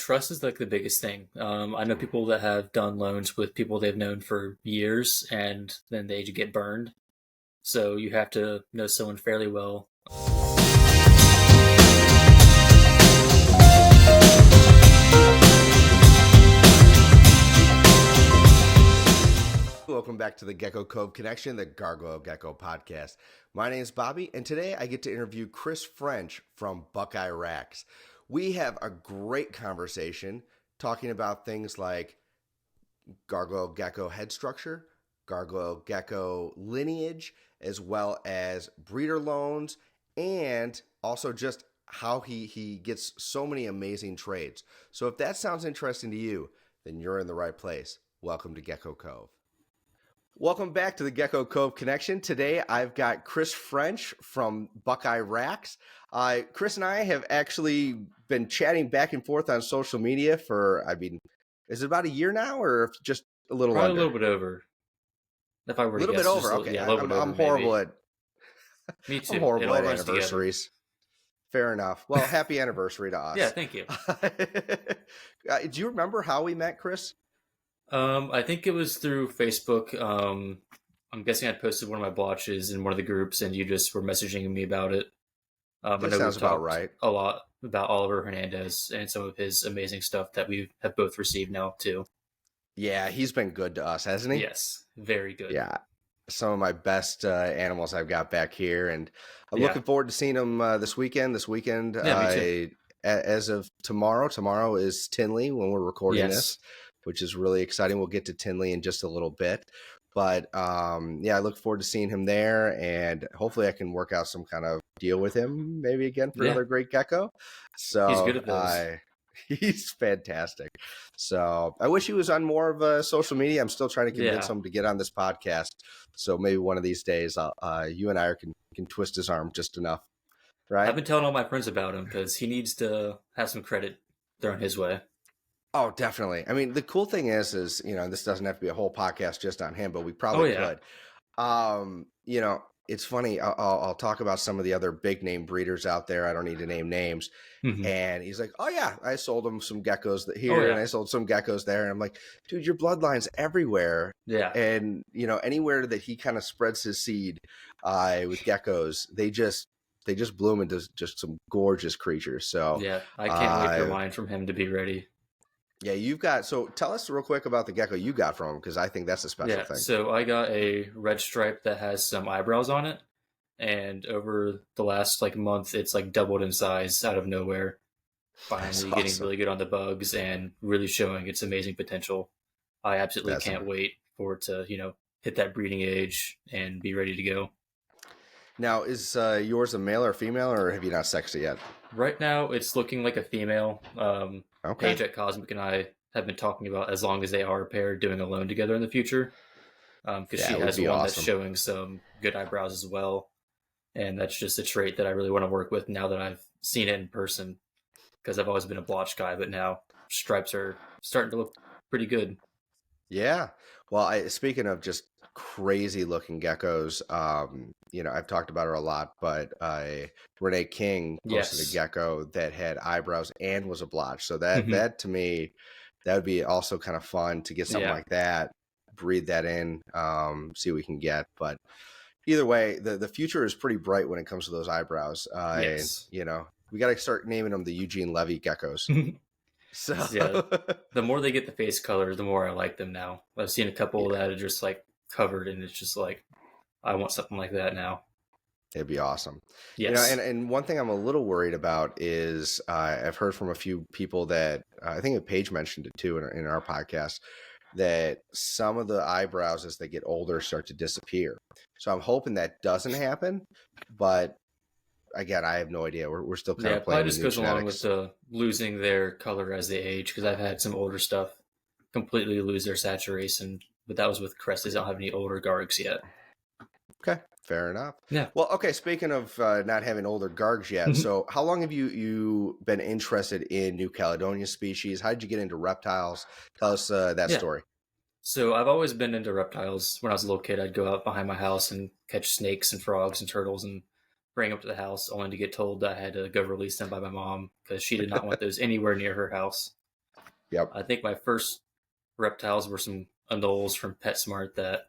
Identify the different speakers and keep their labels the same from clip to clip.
Speaker 1: trust is like the biggest thing. I know people that have done loans with people they've known for years, and then they get burned. So you have to know someone fairly well.
Speaker 2: Welcome back to the Gecko Cove Connection, the Gargoyle Gecko podcast. My name is Bobby, and today I get to interview Chris French from Buckeye Rhacs. We have a great conversation talking about things like gargoyle gecko head structure, gargoyle gecko lineage, as well as breeder loans, and also just how he gets so many amazing trades. So if that sounds interesting to you, then you're in the right place. Welcome to Gecko Cove. Welcome back to the Gecko Cove Connection. Today, I've got Chris French from Buckeye Rhacs. Chris and I have actually been chatting back and forth on social media for, is it about a year now or just a little
Speaker 1: Probably
Speaker 2: under?
Speaker 1: a little bit over. If I were to
Speaker 2: A little
Speaker 1: guess,
Speaker 2: bit over, okay.
Speaker 1: Yeah, a little bit over,
Speaker 2: I'm horrible
Speaker 1: maybe. Me too.
Speaker 2: I'm horrible at
Speaker 1: runs
Speaker 2: anniversaries.
Speaker 1: Together.
Speaker 2: Fair enough. Well, happy anniversary to us.
Speaker 1: Yeah, thank you.
Speaker 2: Do you remember how we met, Chris?
Speaker 1: I think it was through Facebook. I'm guessing I posted one of my blotches in one of the groups, and you just were messaging me about it.
Speaker 2: That sounds about right.
Speaker 1: A lot about Oliver Hernandez and some of his amazing stuff that we have both received now too.
Speaker 2: Yeah, he's been good to us, hasn't he?
Speaker 1: Yes, very good.
Speaker 2: Yeah, some of my best animals I've got back here, and I'm looking forward to seeing them this weekend.
Speaker 1: Yeah, me too.
Speaker 2: As of tomorrow is Tinley when we're recording this, which is really exciting. We'll get to Tinley in just a little bit. But I look forward to seeing him there, and hopefully I can work out some kind of deal with him maybe again for another great gecko. So
Speaker 1: he's good at those.
Speaker 2: He's fantastic. So I wish he was on more of social media. I'm still trying to convince him to get on this podcast. So maybe one of these days you and I can twist his arm just enough. Right?
Speaker 1: I've been telling all my friends about him because he needs to have some credit thrown his way.
Speaker 2: Oh, definitely. I mean, the cool thing is, this doesn't have to be a whole podcast just on him, but we probably could. It's funny. I'll talk about some of the other big name breeders out there. I don't need to name names. Mm-hmm. And he's like, oh yeah, I sold him some geckos here and I sold some geckos there. And I'm like, dude, your bloodline's everywhere.
Speaker 1: Yeah.
Speaker 2: And, anywhere that he kind of spreads his seed with geckos, they just bloom into just some gorgeous creatures. So
Speaker 1: yeah, I can't wait for mine from him to be ready.
Speaker 2: Yeah, so tell us real quick about the gecko you got from him, because I think that's a special thing.
Speaker 1: So I got a red stripe that has some eyebrows on it, and over the last month, it's doubled in size out of nowhere. Finally getting really good on the bugs and really showing its amazing potential. I absolutely can't wait for it to, hit that breeding age and be ready to go.
Speaker 2: Now, is yours a male or female, or have you not sexed it yet?
Speaker 1: Right now, it's looking like a female. Paige at Cosmic and I have been talking about, as long as they are a pair, doing a loan together in the future. Because she has one that's showing some good eyebrows as well. And that's just a trait that I really want to work with now that I've seen it in person. Because I've always been a blotch guy, but now stripes are starting to look pretty good.
Speaker 2: Yeah. Well, speaking of just crazy looking geckos, I've talked about her a lot, but Renee King posted a gecko that had eyebrows and was a blotch. So that to me, that would be also kind of fun to get something like that, breed that in, see what we can get. But either way, the future is pretty bright when it comes to those eyebrows. We got to start naming them the Eugene Levy geckos. So
Speaker 1: the more they get the face color, the more I like them now. I've seen a couple that are just covered, and it's just I want something like that now.
Speaker 2: It'd be awesome.
Speaker 1: Yes.
Speaker 2: And one thing I'm a little worried about is I've heard from a few people that I think Paige mentioned it too in our podcast, that some of the eyebrows as they get older start to disappear. So I'm hoping that doesn't happen, but again, I have no idea. We're still kind of playing.
Speaker 1: It just goes along with the losing their color as they age, because I've had some older stuff completely lose their saturation, but that was with Cresties. I don't have any older Gargs yet.
Speaker 2: Okay, fair enough.
Speaker 1: Yeah.
Speaker 2: Well, okay, speaking of not having older Gargs yet, so how long have you been interested in New Caledonia species? How did you get into reptiles? Tell us that story.
Speaker 1: So I've always been into reptiles. When I was a little kid, I'd go out behind my house and catch snakes and frogs and turtles and bring them up to the house, only to get told that I had to go release them by my mom because she did not want those anywhere near her house.
Speaker 2: Yep.
Speaker 1: I think my first reptiles were some anoles from PetSmart that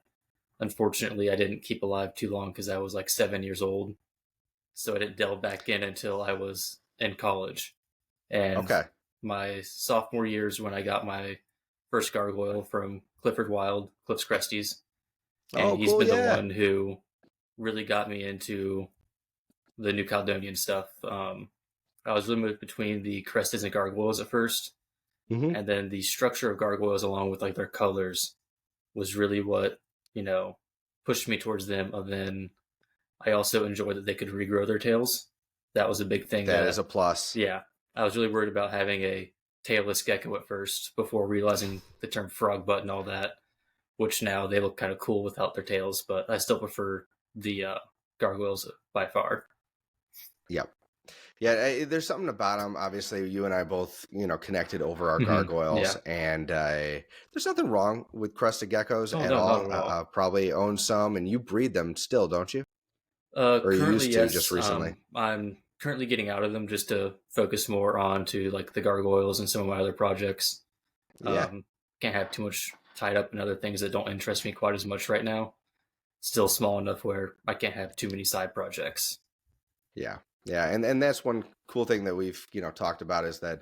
Speaker 1: unfortunately I didn't keep alive too long because I was like 7 years old. So I didn't delve back in until I was in college. And
Speaker 2: Okay.
Speaker 1: my sophomore years when I got my first gargoyle from Clifford Wild, Cliff's Cresties. And
Speaker 2: Oh,
Speaker 1: he's
Speaker 2: cool.
Speaker 1: been the
Speaker 2: Yeah.
Speaker 1: one who really got me into the New Caledonian stuff. I was really moved between the Cresties and gargoyles at first.
Speaker 2: Mm-hmm.
Speaker 1: And then the structure of gargoyles along with like their colors was really what, pushed me towards them. And then I also enjoyed that they could regrow their tails. That was a big thing.
Speaker 2: That is a plus.
Speaker 1: Yeah. I was really worried about having a tailless gecko at first before realizing the term frog butt and all that, which now they look kind of cool without their tails, but I still prefer the gargoyles by far.
Speaker 2: Yep. Yeah, there's something about them. Obviously, you and I both, connected over our gargoyles, and there's nothing wrong with crested geckos at all.
Speaker 1: Not at all.
Speaker 2: Probably own some, and you breed them still, don't you? Or you
Speaker 1: Currently,
Speaker 2: used to
Speaker 1: yes.
Speaker 2: just recently?
Speaker 1: I'm currently getting out of them just to focus more on to like the gargoyles and some of my other projects.
Speaker 2: Yeah.
Speaker 1: Can't have too much tied up in other things that don't interest me quite as much right now. Still small enough where I can't have too many side projects.
Speaker 2: Yeah. Yeah. And that's one cool thing that we've, talked about is that,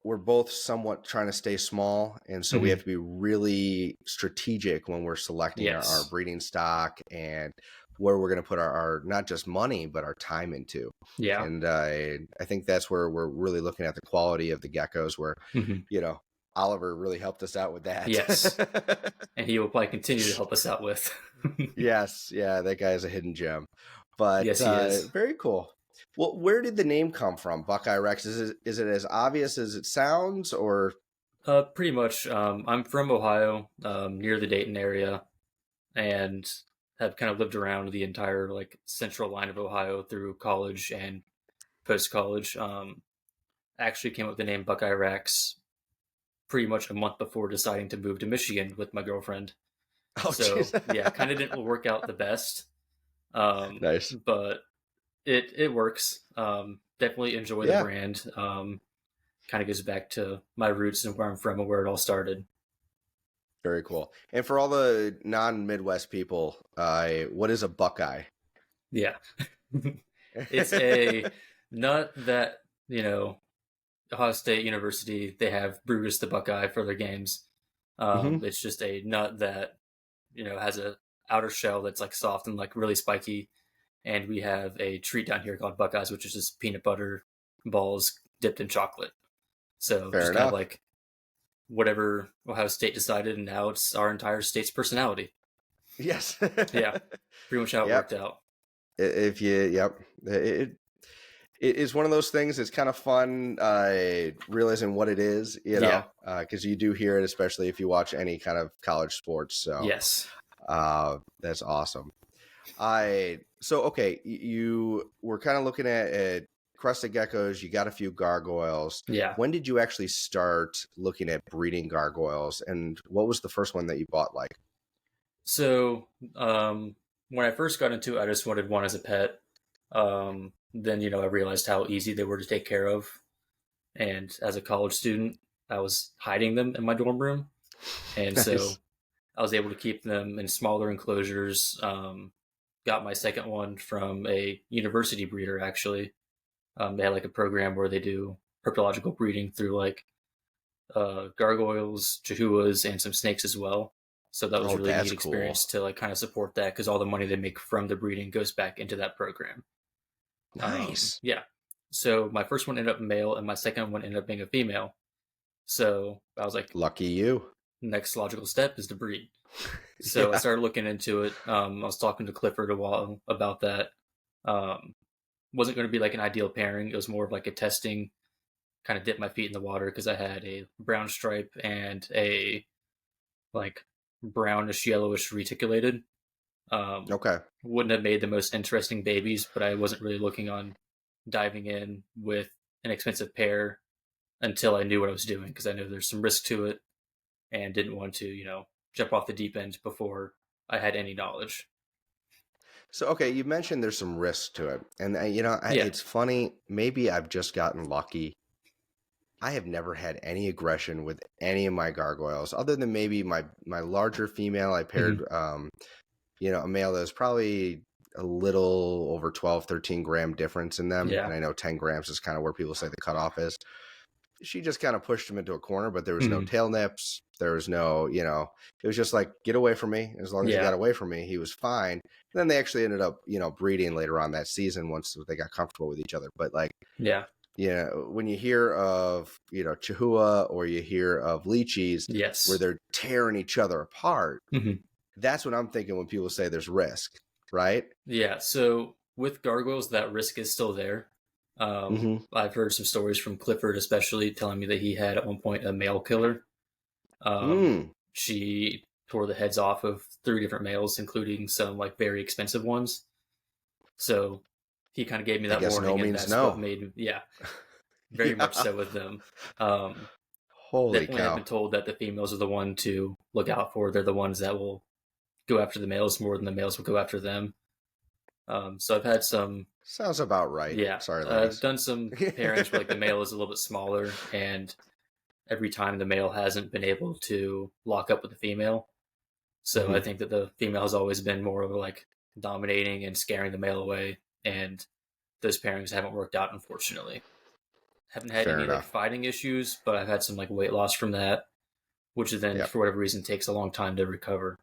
Speaker 2: we're both somewhat trying to stay small. And so we have to be really strategic when we're selecting our breeding stock and where we're going to put our not just money, but our time into.
Speaker 1: Yeah.
Speaker 2: And I think that's where we're really looking at the quality of the geckos where, Oliver really helped us out with that.
Speaker 1: Yes. And he will probably continue to help us out with.
Speaker 2: Yes. Yeah. That guy is a hidden gem. But
Speaker 1: yes, he is.
Speaker 2: Very cool. Well, where did the name come from, Buckeye Rhacs? Is it as obvious as it sounds, or?
Speaker 1: Pretty much. I'm from Ohio, near the Dayton area, and have kind of lived around the entire like central line of Ohio through college and post college. Actually came up with the name Buckeye Rhacs pretty much a month before deciding to move to Michigan with my girlfriend.
Speaker 2: Oh,
Speaker 1: so yeah, kind of didn't work out the best.
Speaker 2: Nice,
Speaker 1: but it works. Definitely enjoy the brand. Kind of goes back to my roots and where I'm from and where it all started.
Speaker 2: Very cool. And for all the non-Midwest people, what is a Buckeye?
Speaker 1: Yeah. It's a nut that, Ohio State University, they have Brutus the Buckeye for their games. It's just a nut that, has a outer shell that's like soft and like really spiky. And we have a treat down here called Buckeyes, which is just peanut butter balls dipped in chocolate. So
Speaker 2: Fair
Speaker 1: just
Speaker 2: enough.
Speaker 1: kind of like whatever Ohio State decided, and now it's our entire state's personality.
Speaker 2: Yes.
Speaker 1: Yeah. Pretty much how it worked out.
Speaker 2: If you, it is one of those things. It's kind of fun realizing what it is, because you do hear it, especially if you watch any kind of college sports. So
Speaker 1: yes,
Speaker 2: that's awesome. So okay, you were kind of looking at crested geckos. You got a few gargoyles.
Speaker 1: Yeah.
Speaker 2: When did you actually start looking at breeding gargoyles, and what was the first one that you bought? Like,
Speaker 1: so when I first got into it, I just wanted one as a pet. Then, I realized how easy they were to take care of. And as a college student, I was hiding them in my dorm room. And
Speaker 2: nice.
Speaker 1: So I was able to keep them in smaller enclosures. Got my second one from a university breeder, actually. They had like a program where they do herpetological breeding through like gargoyles, chihuahuas, and some snakes as well. So that was a really neat experience to like kind of support that because all the money they make from the breeding goes back into that program.
Speaker 2: Nice.
Speaker 1: Yeah. So my first one ended up male and my second one ended up being a female. So I was like,
Speaker 2: lucky you.
Speaker 1: Next logical step is to breed. So I started looking into it. I was talking to Clifford a while about that. Wasn't going to be like an ideal pairing. It was more of like a testing, kind of dip my feet in the water because I had a brown stripe and a like brownish yellowish reticulated.
Speaker 2: Okay.
Speaker 1: Wouldn't have made the most interesting babies, but I wasn't really looking on diving in with an expensive pair until I knew what I was doing because I know there's some risk to it and didn't want to, jump off the deep end before I had any knowledge.
Speaker 2: So, okay, you mentioned there's some risk to it. And, it's funny. Maybe I've just gotten lucky. I have never had any aggression with any of my gargoyles, other than maybe my larger female. I paired, you know, a male that was probably a little over 12, 13 gram difference in them.
Speaker 1: Yeah.
Speaker 2: And I know 10 grams is kind of where people say the cutoff is. She just kind of pushed him into a corner, but there was no tail nips. There was no, you know, it was just like, get away from me. As long as he got away from me, he was fine. And then they actually ended up, you know, breeding later on that season once they got comfortable with each other. But like, you know, when you hear of, you know, Chihuahua or you hear of Leechies where they're tearing each other apart, that's what I'm thinking when people say there's risk, right?
Speaker 1: Yeah. So with gargoyles, that risk is still there. I've heard some stories from Clifford, especially telling me that he had at one point a male killer. She tore the heads off of 3 different males, including some like very expensive ones. So he kind of gave me that warning, and that's what made me, very much so with them.
Speaker 2: Holy
Speaker 1: cow! I've been told that the females are the one to look out for. They're the ones that will go after the males more than the males will go after them. So I've had some.
Speaker 2: Sounds about right.
Speaker 1: Yeah.
Speaker 2: Sorry, ladies.
Speaker 1: I've done some pairings where like the male is a little bit smaller, and every time the male hasn't been able to lock up with the female. So I think that the female has always been more of like dominating and scaring the male away, and those pairings haven't worked out, unfortunately. Haven't had any like fighting issues, but I've had some like weight loss from that, which then for whatever reason takes a long time to recover.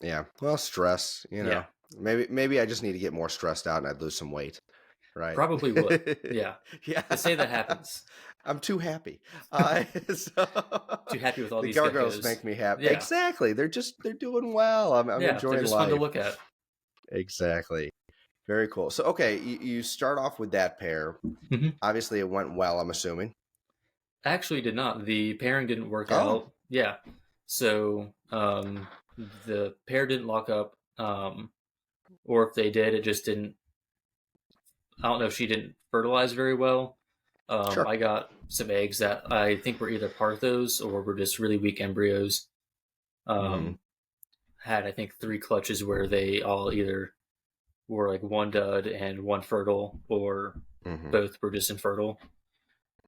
Speaker 2: Yeah. Well, stress, you know. Maybe I just need to get more stressed out and I'd lose some weight, right?
Speaker 1: Probably would. Yeah. They say that happens.
Speaker 2: I'm too happy.
Speaker 1: Too happy with all these
Speaker 2: gargoyles
Speaker 1: geckos.
Speaker 2: make me happy. Yeah. Exactly. They're doing well. I'm enjoying
Speaker 1: they're just
Speaker 2: life.
Speaker 1: Fun to look at.
Speaker 2: Exactly. Very cool. So, okay, you start off with that pair. Obviously, it went well, I'm assuming.
Speaker 1: Actually, did not. The pairing didn't work out. Yeah. So, the pair didn't lock up. Or if they did, it just didn't. I don't know if she didn't fertilize very well. I got some eggs that I think were either parthos or were just really weak embryos. Had, I think, 3 clutches where they all either were like 1 dud and 1 fertile, or both were just infertile.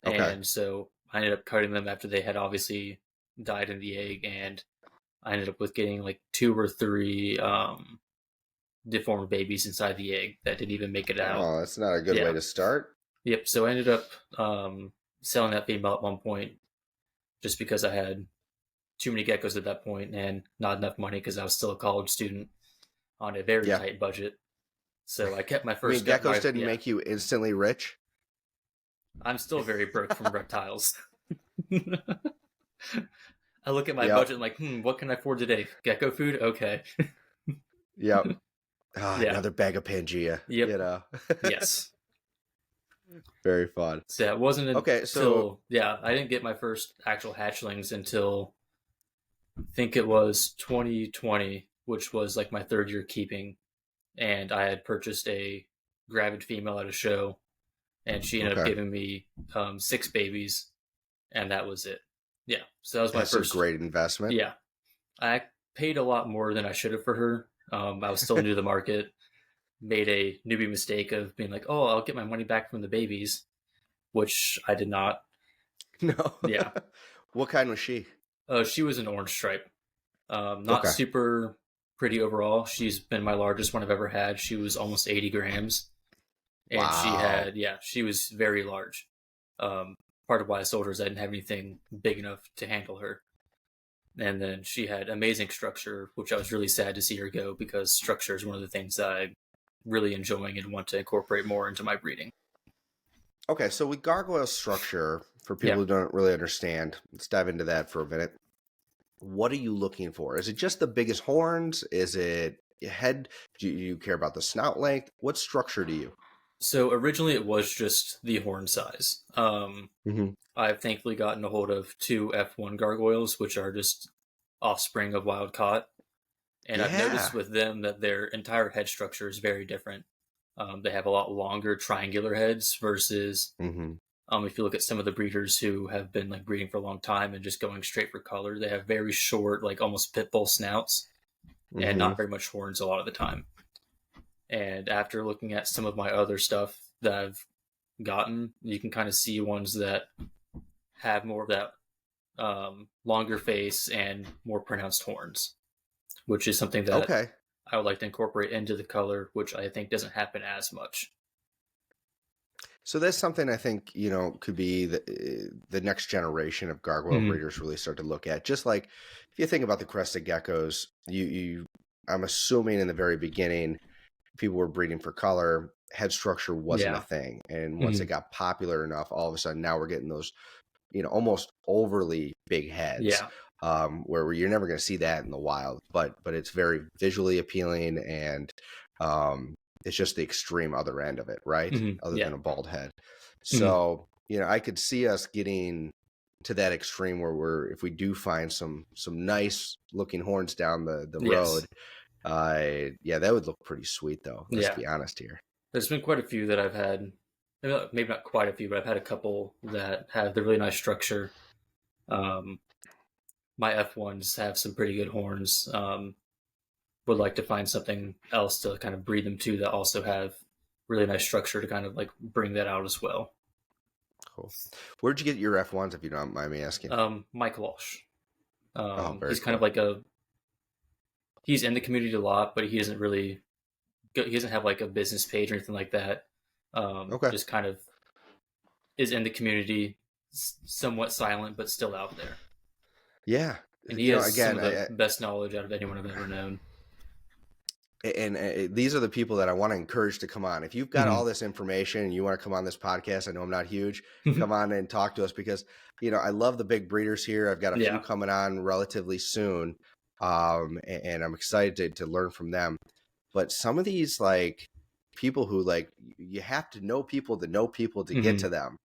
Speaker 1: And so I ended up cutting them after they had obviously died in the egg, and I ended up with getting like 2 or 3 deformed babies inside the egg that didn't even make it out.
Speaker 2: Oh, that's not a good way to start.
Speaker 1: Yep. So I ended up selling that female at one point just because I had too many geckos at that point and not enough money because I was still a college student on a very tight budget. So I kept my first.
Speaker 2: Geckos didn't make you instantly rich?
Speaker 1: I'm still very broke from reptiles. I look at my budget and like, what can I afford today? Gecko food? Okay.
Speaker 2: Yep. Another bag of Pangea.
Speaker 1: Yep.
Speaker 2: You know?
Speaker 1: Yes.
Speaker 2: Very fun.
Speaker 1: So it wasn't until, I didn't get my first actual hatchlings until I think it was 2020, which was like my 3rd year keeping. And I had purchased a gravid female at a show, and she ended up giving me 6 babies, and that was it. Yeah. So that was my first.
Speaker 2: That's a great investment.
Speaker 1: Yeah. I paid a lot more than I should have for her. I was still new to the market. Made a newbie mistake of being like, oh, I'll get my money back from the babies, which I did not.
Speaker 2: No.
Speaker 1: Yeah.
Speaker 2: What kind was she?
Speaker 1: She was an orange stripe. Not super pretty overall. She's been my largest one I've ever had. She was almost 80 grams. And she was very large. Part of why I sold her is I didn't have anything big enough to handle her. And then she had amazing structure, which I was really sad to see her go because structure is one of the things that I'm really enjoying and want to incorporate more into my breeding.
Speaker 2: Okay, so with gargoyle structure, for people who don't really understand, let's dive into that for a minute. What are you looking for? Is it just the biggest horns? Is it head? Do you care about the snout length? What structure do you?
Speaker 1: So originally it was just the horn size. I've thankfully gotten a hold of 2 F1 gargoyles, which are just offspring of wild caught. And I've noticed with them that their entire head structure is very different. They have a lot longer triangular heads versus if you look at some of the breeders who have been like breeding for a long time and just going straight for color, they have very short, like almost pit bull snouts and not very much horns a lot of the time. And after looking at some of my other stuff that I've gotten, you can kind of see ones that have more of that longer face and more pronounced horns, which is something that I would like to incorporate into the color, which I think doesn't happen as much.
Speaker 2: So that's something I think, could be the next generation of gargoyle breeders really start to look at. Just like if you think about the crested geckos, I'm assuming in the very beginning, people were breeding for color. Head structure wasn't a thing. And once it got popular enough, all of a sudden now we're getting those, almost overly big heads. Where you're never going to see that in the wild, but it's very visually appealing, and it's just the extreme other end of it, right? Other than a bald head. So, I could see us getting to that extreme where if we do find some nice looking horns down the road, that would look pretty sweet though. Let's be honest here.
Speaker 1: There's been quite a few that I've had, maybe not quite a few, but I've had a couple that have the really nice structure. My F1s have some pretty good horns. Would like to find something else to kind of breed them to that also have really nice structure to kind of like bring that out as well.
Speaker 2: Cool. Where'd you get your F1s, if you don't mind me asking?
Speaker 1: Mike Walsh. He's kind of like he's in the community a lot, but he doesn't have like a business page or anything like that. Just kind of is in the community, somewhat silent, but still out there.
Speaker 2: Yeah.
Speaker 1: And he has some of the best knowledge out of anyone I've ever known.
Speaker 2: And these are the people that I want to encourage to come on. If you've got all this information and you want to come on this podcast, I know I'm not huge, come on and talk to us, because, I love the big breeders here. I've got a few coming on relatively soon. And I'm excited to learn from them. But some of these like people who like, you have to know people to get to them.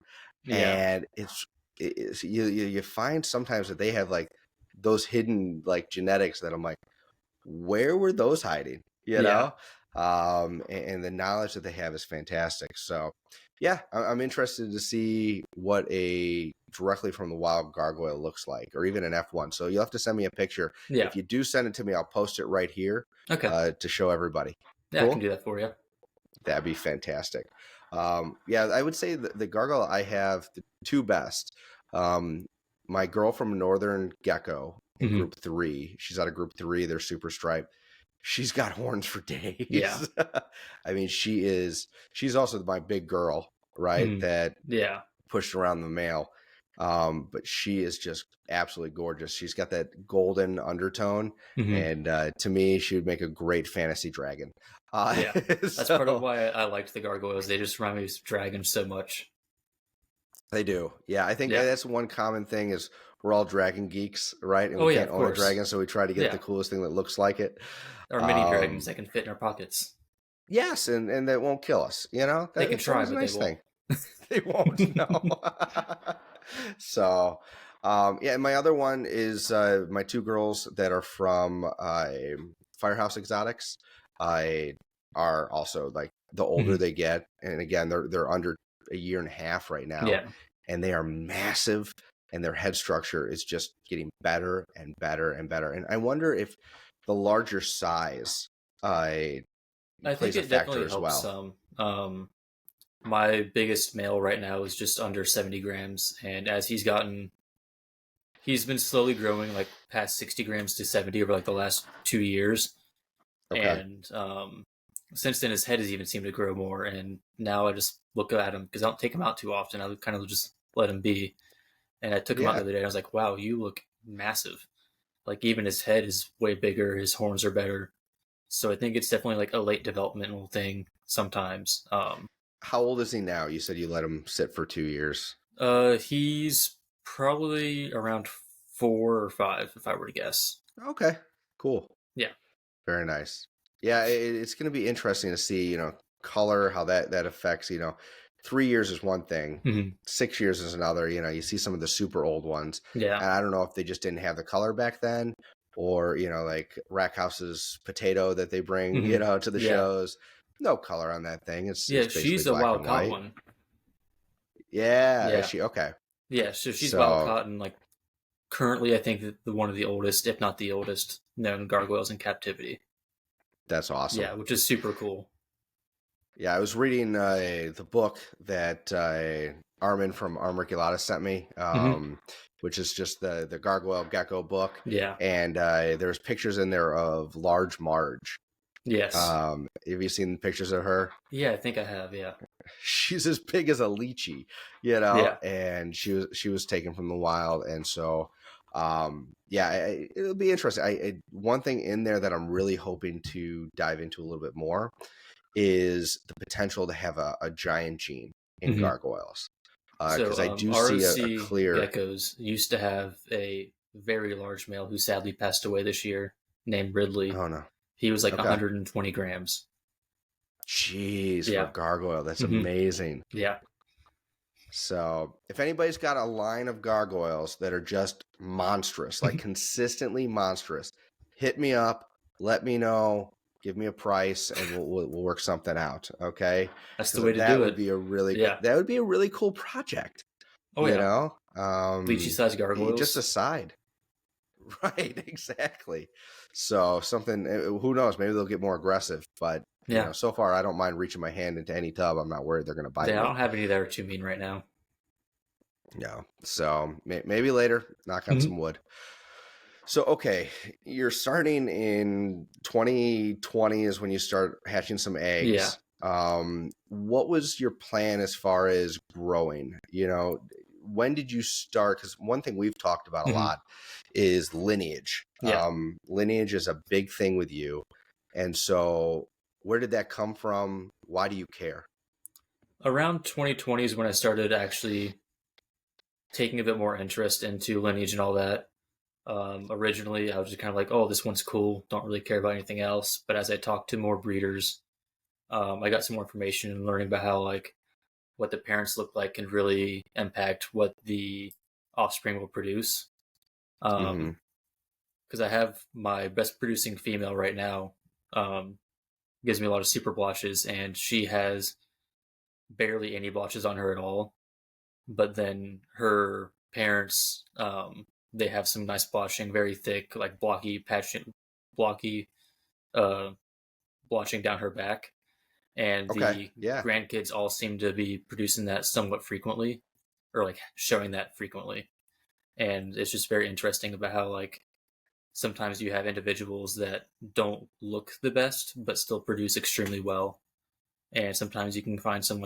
Speaker 2: And it's you find sometimes that they have like those hidden like genetics that I'm like, where were those hiding? You know? And the knowledge that they have is fantastic. So I'm interested to see what a directly from the wild gargoyle looks like, or even an F1. So you'll have to send me a picture. If you do send it to me, I'll post it right here to show everybody.
Speaker 1: Yeah, cool? I can do that for you.
Speaker 2: That'd be fantastic. I would say the gargoyle I have, the two best. My girl from Northern Gecko in group 3, she's out of group 3. They're super striped. She's got horns for days. Yeah. I mean, she's also my big girl, right? That pushed around the male. But she is just absolutely gorgeous. She's got that golden undertone. And to me, she would make a great fantasy dragon.
Speaker 1: That's part of why I liked the gargoyles. They just remind me of dragons so much.
Speaker 2: They do. Yeah, I think that's one common thing is we're all dragon geeks, right? And we can't own a dragon, so we try to get the coolest thing that looks like it.
Speaker 1: Or mini dragons that can fit in our pockets.
Speaker 2: Yes, and that won't kill us,
Speaker 1: They can try, but they won't.
Speaker 2: They won't, no. So, and my other one is my two girls that are from Firehouse Exotics. Are also like the older they get, and again they're under a year and a half right now, and they are massive, and their head structure is just getting better and better and better. And I wonder if the larger size I think it definitely helps
Speaker 1: some. My biggest male right now is just under 70 grams, and as he's been slowly growing like past 60 grams to 70 over like the last 2 years. And since then his head has even seemed to grow more, and now I just look at him because I don't take him out too often. I kind of just let him be. And I took him out the other day and I was like, wow, you look massive. Like even his head is way bigger, his horns are better. So I think it's definitely like a late developmental thing sometimes.
Speaker 2: How old is he now? You said you let him sit for 2 years.
Speaker 1: He's probably around 4 or 5 if I were to guess.
Speaker 2: Okay, cool.
Speaker 1: Yeah.
Speaker 2: Very nice. Yeah, it's going to be interesting to see, color, how that affects, 3 years is one thing, 6 years is another. You see some of the super old ones.
Speaker 1: Yeah.
Speaker 2: And I don't know if they just didn't have the color back then, or, like Rack House's potato that they bring, to the shows. No color on that thing. It's
Speaker 1: she's a wild caught one.
Speaker 2: Yeah. Is she? Okay.
Speaker 1: Yeah, so she's wild caught, and like currently I think that one of the oldest, if not the oldest, known gargoyles in captivity.
Speaker 2: That's awesome.
Speaker 1: Yeah, which is super cool.
Speaker 2: Yeah, I was reading the book that Armin from Armoriculatus sent me, which is just the gargoyle gecko book.
Speaker 1: Yeah.
Speaker 2: And there's pictures in there of large Marge.
Speaker 1: Yes.
Speaker 2: Have you seen pictures of her?
Speaker 1: Yeah, I think I have. Yeah.
Speaker 2: She's as big as a lychee, and she was taken from the wild. And so, it'll be interesting. One thing in there that I'm really hoping to dive into a little bit more is the potential to have a giant gene in gargoyles. Because I do see a clear...
Speaker 1: geckos used to have a very large male who sadly passed away this year named Ridley.
Speaker 2: Oh, no.
Speaker 1: He was like 120 grams.
Speaker 2: Jeez, for a gargoyle. That's amazing.
Speaker 1: Yeah.
Speaker 2: So if anybody's got a line of gargoyles that are just monstrous, like consistently monstrous, hit me up, let me know, give me a price, and we'll work something out. Okay.
Speaker 1: That's the way to do it.
Speaker 2: That would be a really that would be a really cool project.
Speaker 1: Oh,
Speaker 2: you know?
Speaker 1: Lychee-sized gargoyles.
Speaker 2: Just a side. Right, exactly. So something, who knows, maybe they'll get more aggressive, but so far I don't mind reaching my hand into any tub. I'm not worried they're going to bite me.
Speaker 1: I don't have any that are too mean right now.
Speaker 2: No. So maybe later, knock on some wood. So, okay, you're starting in 2020 is when you start hatching some eggs. Yeah. What was your plan as far as growing? When did you start? Because one thing we've talked about a lot is Lineage. Yeah. Lineage is a big thing with you. And so where did that come from? Why do you care?
Speaker 1: Around 2020 is when I started actually taking a bit more interest into Lineage and all that. Originally, I was just kind of like, oh, this one's cool. Don't really care about anything else. But as I talked to more breeders, I got some more information and learning about how what the parents look like can really impact what the offspring will produce. Because I have my best producing female right now, gives me a lot of super blotches, and she has barely any blotches on her at all. But then her parents, they have some nice blotching, very thick, like blocky blotching down her back. And the grandkids all seem to be producing that somewhat frequently, or showing that frequently. And it's just very interesting about how sometimes you have individuals that don't look the best, but still produce extremely well. And sometimes you can find some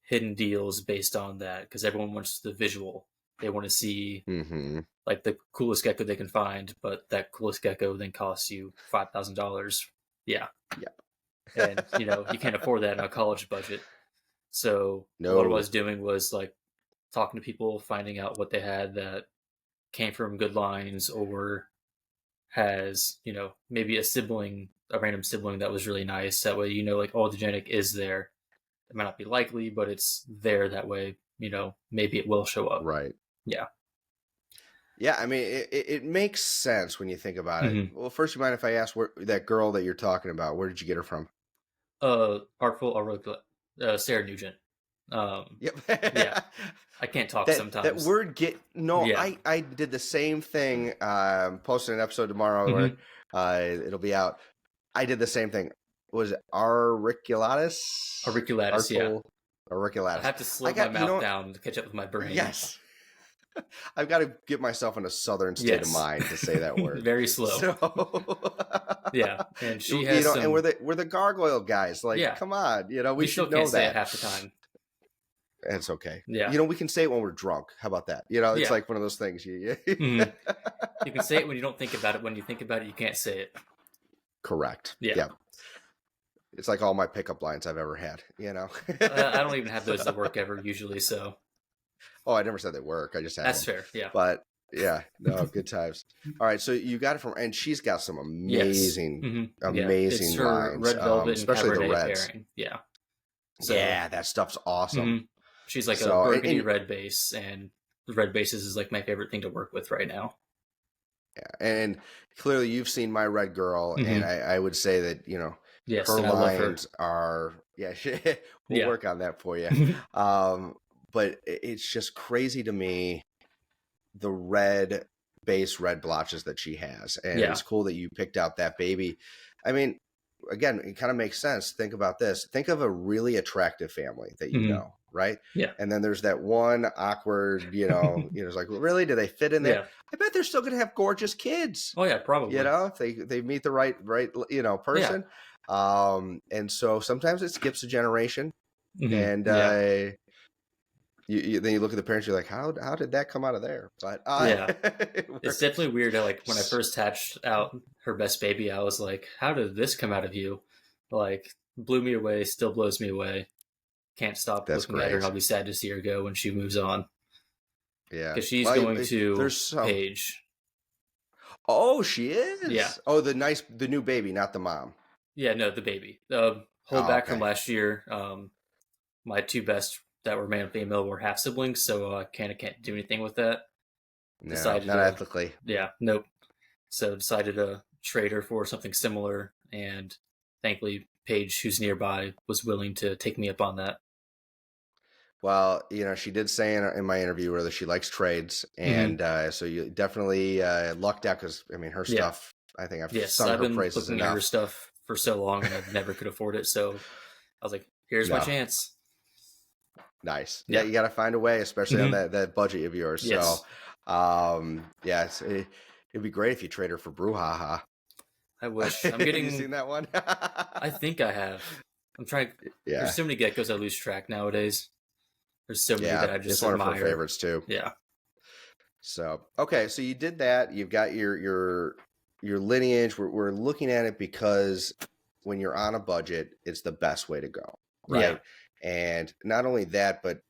Speaker 1: hidden deals based on that, because everyone wants the visual. They want to see the coolest gecko they can find, but that coolest gecko then costs you $5,000. Yeah. Yeah. And you can't afford that in a college budget. So what I was doing was talking to people, finding out what they had that came from good lines or has maybe a random sibling that was really nice. That way the genetic is there. It might not be likely, but it's there. That way maybe it will show up.
Speaker 2: Right.
Speaker 1: Yeah.
Speaker 2: Yeah, I mean, it makes sense when you think about it. Well, first, you mind if I ask where that girl that you're talking about, where did you get her from?
Speaker 1: Artful, Sarah Nugent.
Speaker 2: Yep.
Speaker 1: Yeah. I can't talk sometimes.
Speaker 2: That word I did the same thing. Posting an episode tomorrow where it'll be out. I did the same thing. Was it Auriculatus?
Speaker 1: Auriculatus, yeah.
Speaker 2: Auriculatus.
Speaker 1: I have to slow my mouth down to catch up with my brain.
Speaker 2: Yes. I've got to get myself in a southern state of mind to say that word.
Speaker 1: Very slow.
Speaker 2: So...
Speaker 1: yeah, and she has
Speaker 2: and we're the gargoyle guys. Come on, we should know that.
Speaker 1: Say it half the time.
Speaker 2: It's okay.
Speaker 1: Yeah,
Speaker 2: we can say it when we're drunk. How about that? It's like one of those things. You
Speaker 1: can say it when you don't think about it. When you think about it, you can't say it.
Speaker 2: Correct. Yeah. It's like all my pickup lines I've ever had.
Speaker 1: I don't even have those that work ever usually. So.
Speaker 2: Oh, I never said they work. I just had
Speaker 1: That's fair. Yeah.
Speaker 2: But yeah, no, good times. All right, so you got it from, and she's got some amazing, amazing
Speaker 1: it's her
Speaker 2: lines,
Speaker 1: red velvet
Speaker 2: especially
Speaker 1: and
Speaker 2: the reds.
Speaker 1: Pairing. Yeah.
Speaker 2: So, yeah, that stuff's awesome.
Speaker 1: She's a burgundy red base, and the red bases is my favorite thing to work with right now.
Speaker 2: Yeah, and clearly you've seen my red girl, and I would say that
Speaker 1: yes,
Speaker 2: her lines are we'll work on that for you. But it's just crazy to me, the red blotches that she has. And it's cool that you picked out that baby. I mean, again, it kind of makes sense. Think about this. Think of a really attractive family that you know, right?
Speaker 1: Yeah.
Speaker 2: And then there's that one awkward, it's like, well, really, do they fit in there?
Speaker 1: Yeah.
Speaker 2: I bet they're still going to have gorgeous kids.
Speaker 1: Oh yeah, probably.
Speaker 2: If they meet the right person.
Speaker 1: Yeah.
Speaker 2: And so sometimes it skips a generation, and then you look at the parents, you're like, how did that come out of there? But
Speaker 1: it's definitely weird. Like when I first hatched out her best baby, I was like, how did this come out of you? Like, blew me away, still blows me away. Can't stop looking at her, and I'll be sad to see her go when she moves on.
Speaker 2: Yeah,
Speaker 1: because she's going to Paige.
Speaker 2: Oh, she is.
Speaker 1: Yeah.
Speaker 2: Oh, the new baby, not the mom.
Speaker 1: Yeah, no, the baby. Hold back from last year. My two best that were male and female were half siblings, so I can't do anything with that.
Speaker 2: No, not ethically.
Speaker 1: Yeah, nope. So decided to trade her for something similar, and thankfully Paige, who's nearby, was willing to take me up on that.
Speaker 2: Well, she did say in my interview whether she likes trades, and so you definitely lucked out because her stuff. I think I've sung her praises enough.
Speaker 1: I've been looking at her stuff for so long, and I never could afford it. So I was like, "Here's my chance."
Speaker 2: Nice. Yeah, you got to find a way, especially on that budget of yours.
Speaker 1: Yes.
Speaker 2: So, it'd be great if you trade her for Brouhaha.
Speaker 1: I wish. I'm getting.
Speaker 2: You seen that one?
Speaker 1: I think I have. I'm trying. Yeah. There's so many geckos I lose track nowadays. There's so many that I just admire.
Speaker 2: It's one of her favorites too.
Speaker 1: Yeah.
Speaker 2: So okay, so you did that. You've got your lineage. We're looking at it because when you're on a budget, it's the best way to go, right? Yeah. And not only that, but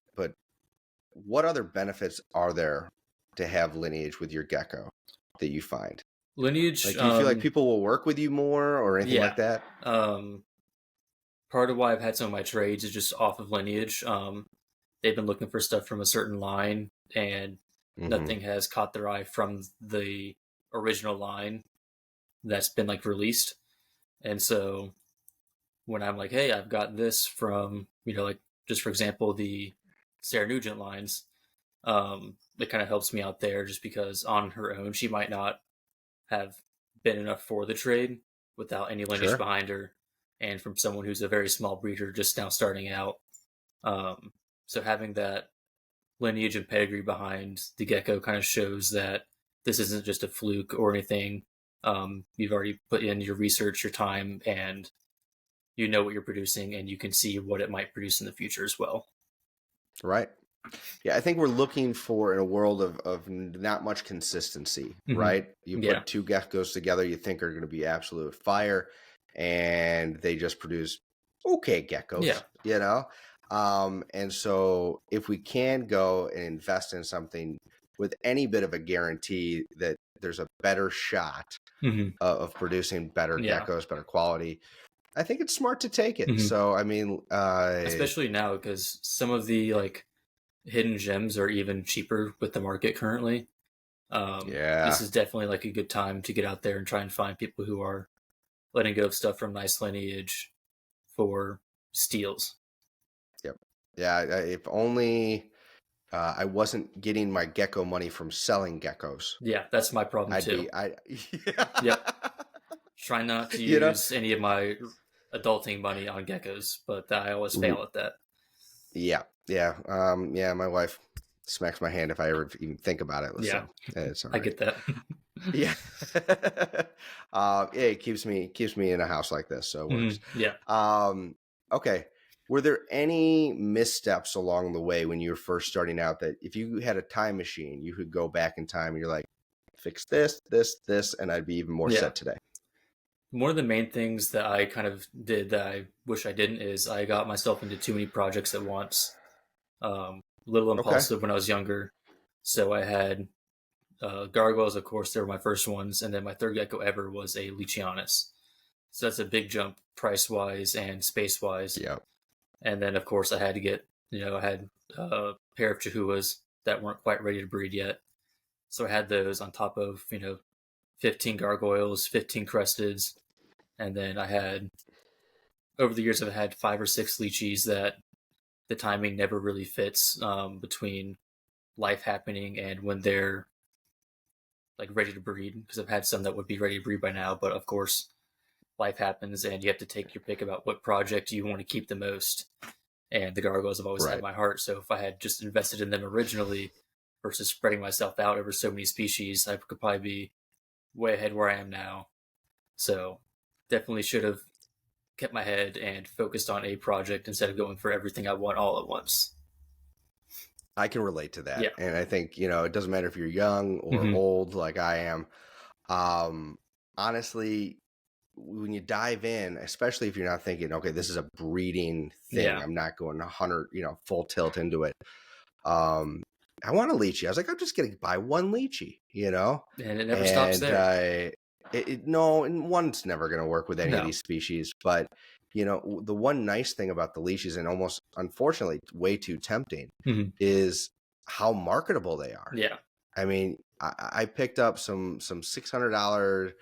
Speaker 2: what other benefits are there to have lineage with your gecko that you find?
Speaker 1: Lineage.
Speaker 2: Like, do you feel like people will work with you more or anything like that?
Speaker 1: Part of why I've had some of my trades is just off of lineage. They've been looking for stuff from a certain line, and nothing has caught their eye from the original line that's been released. And so when I'm like, hey, I've got this from, just for example, the Sarah Nugent lines, it kind of helps me out there just because on her own, she might not have been enough for the trade without any lineage behind her. And from someone who's a very small breeder just now starting out. So having that lineage and pedigree behind the gecko kind of shows that this isn't just a fluke or anything. You've already put in your research, your time, and you know what you're producing, and you can see what it might produce in the future as well.
Speaker 2: Right. Yeah, I think we're looking for, in a world of not much consistency, right? You put two geckos together you think are going to be absolute fire, and they just produce okay geckos, and so if we can go and invest in something with any bit of a guarantee that there's a better shot of producing better geckos, better quality, I think it's smart to take it. So,
Speaker 1: especially now, because some of the hidden gems are even cheaper with the market currently. This is definitely a good time to get out there and try and find people who are letting go of stuff from nice lineage for steals.
Speaker 2: Yep. Yeah. If only I wasn't getting my gecko money from selling geckos.
Speaker 1: Yeah, that's my problem too. Yep. Try not to use any of my adulting money on geckos, but I always fail at that.
Speaker 2: Yeah. Yeah. My wife smacks my hand if I ever even think about it. So it's all right.
Speaker 1: I get that.
Speaker 2: Yeah. It keeps me in a house like this, so it works.
Speaker 1: Yeah.
Speaker 2: Okay. Were there any missteps along the way when you were first starting out that if you had a time machine, you could go back in time and you're like, fix this, and I'd be even more set today?
Speaker 1: One of the main things that I kind of did that I wish I didn't is I got myself into too many projects at once. A little impulsive when I was younger. So I had gargoyles, of course, they were my first ones. And then my third gecko ever was a Lichianus. So that's a big jump price-wise and space-wise.
Speaker 2: Yeah.
Speaker 1: And then, of course, I had to get, I had a pair of Chihuahuas that weren't quite ready to breed yet. So I had those on top of, 15 gargoyles, 15 cresteds. And then I had, over the years, I've had 5 or 6 Lichis that the timing never really fits between life happening and when they're ready to breed. Because I've had some that would be ready to breed by now, but of course, life happens and you have to take your pick about what project you want to keep the most. and the gargoyles have always had my heart. So if I had just invested in them originally versus spreading myself out over so many species, I could probably be way ahead where I am now. So definitely should have kept my head and focused on a project instead of going for everything I want all at once.
Speaker 2: I can relate to that.
Speaker 1: Yeah.
Speaker 2: And I think, it doesn't matter if you're young or old like I am. Honestly, when you dive in, especially if you're not thinking, okay, this is a breeding thing, I'm not going 100, full tilt into it. I want a lychee. I was like, I'm just going to buy one lychee,
Speaker 1: And it never stops there.
Speaker 2: No, and one's never going to work with any of these species. But, the one nice thing about the leashes, and almost unfortunately way too tempting, is how marketable they are.
Speaker 1: Yeah.
Speaker 2: I mean, I picked up some $600,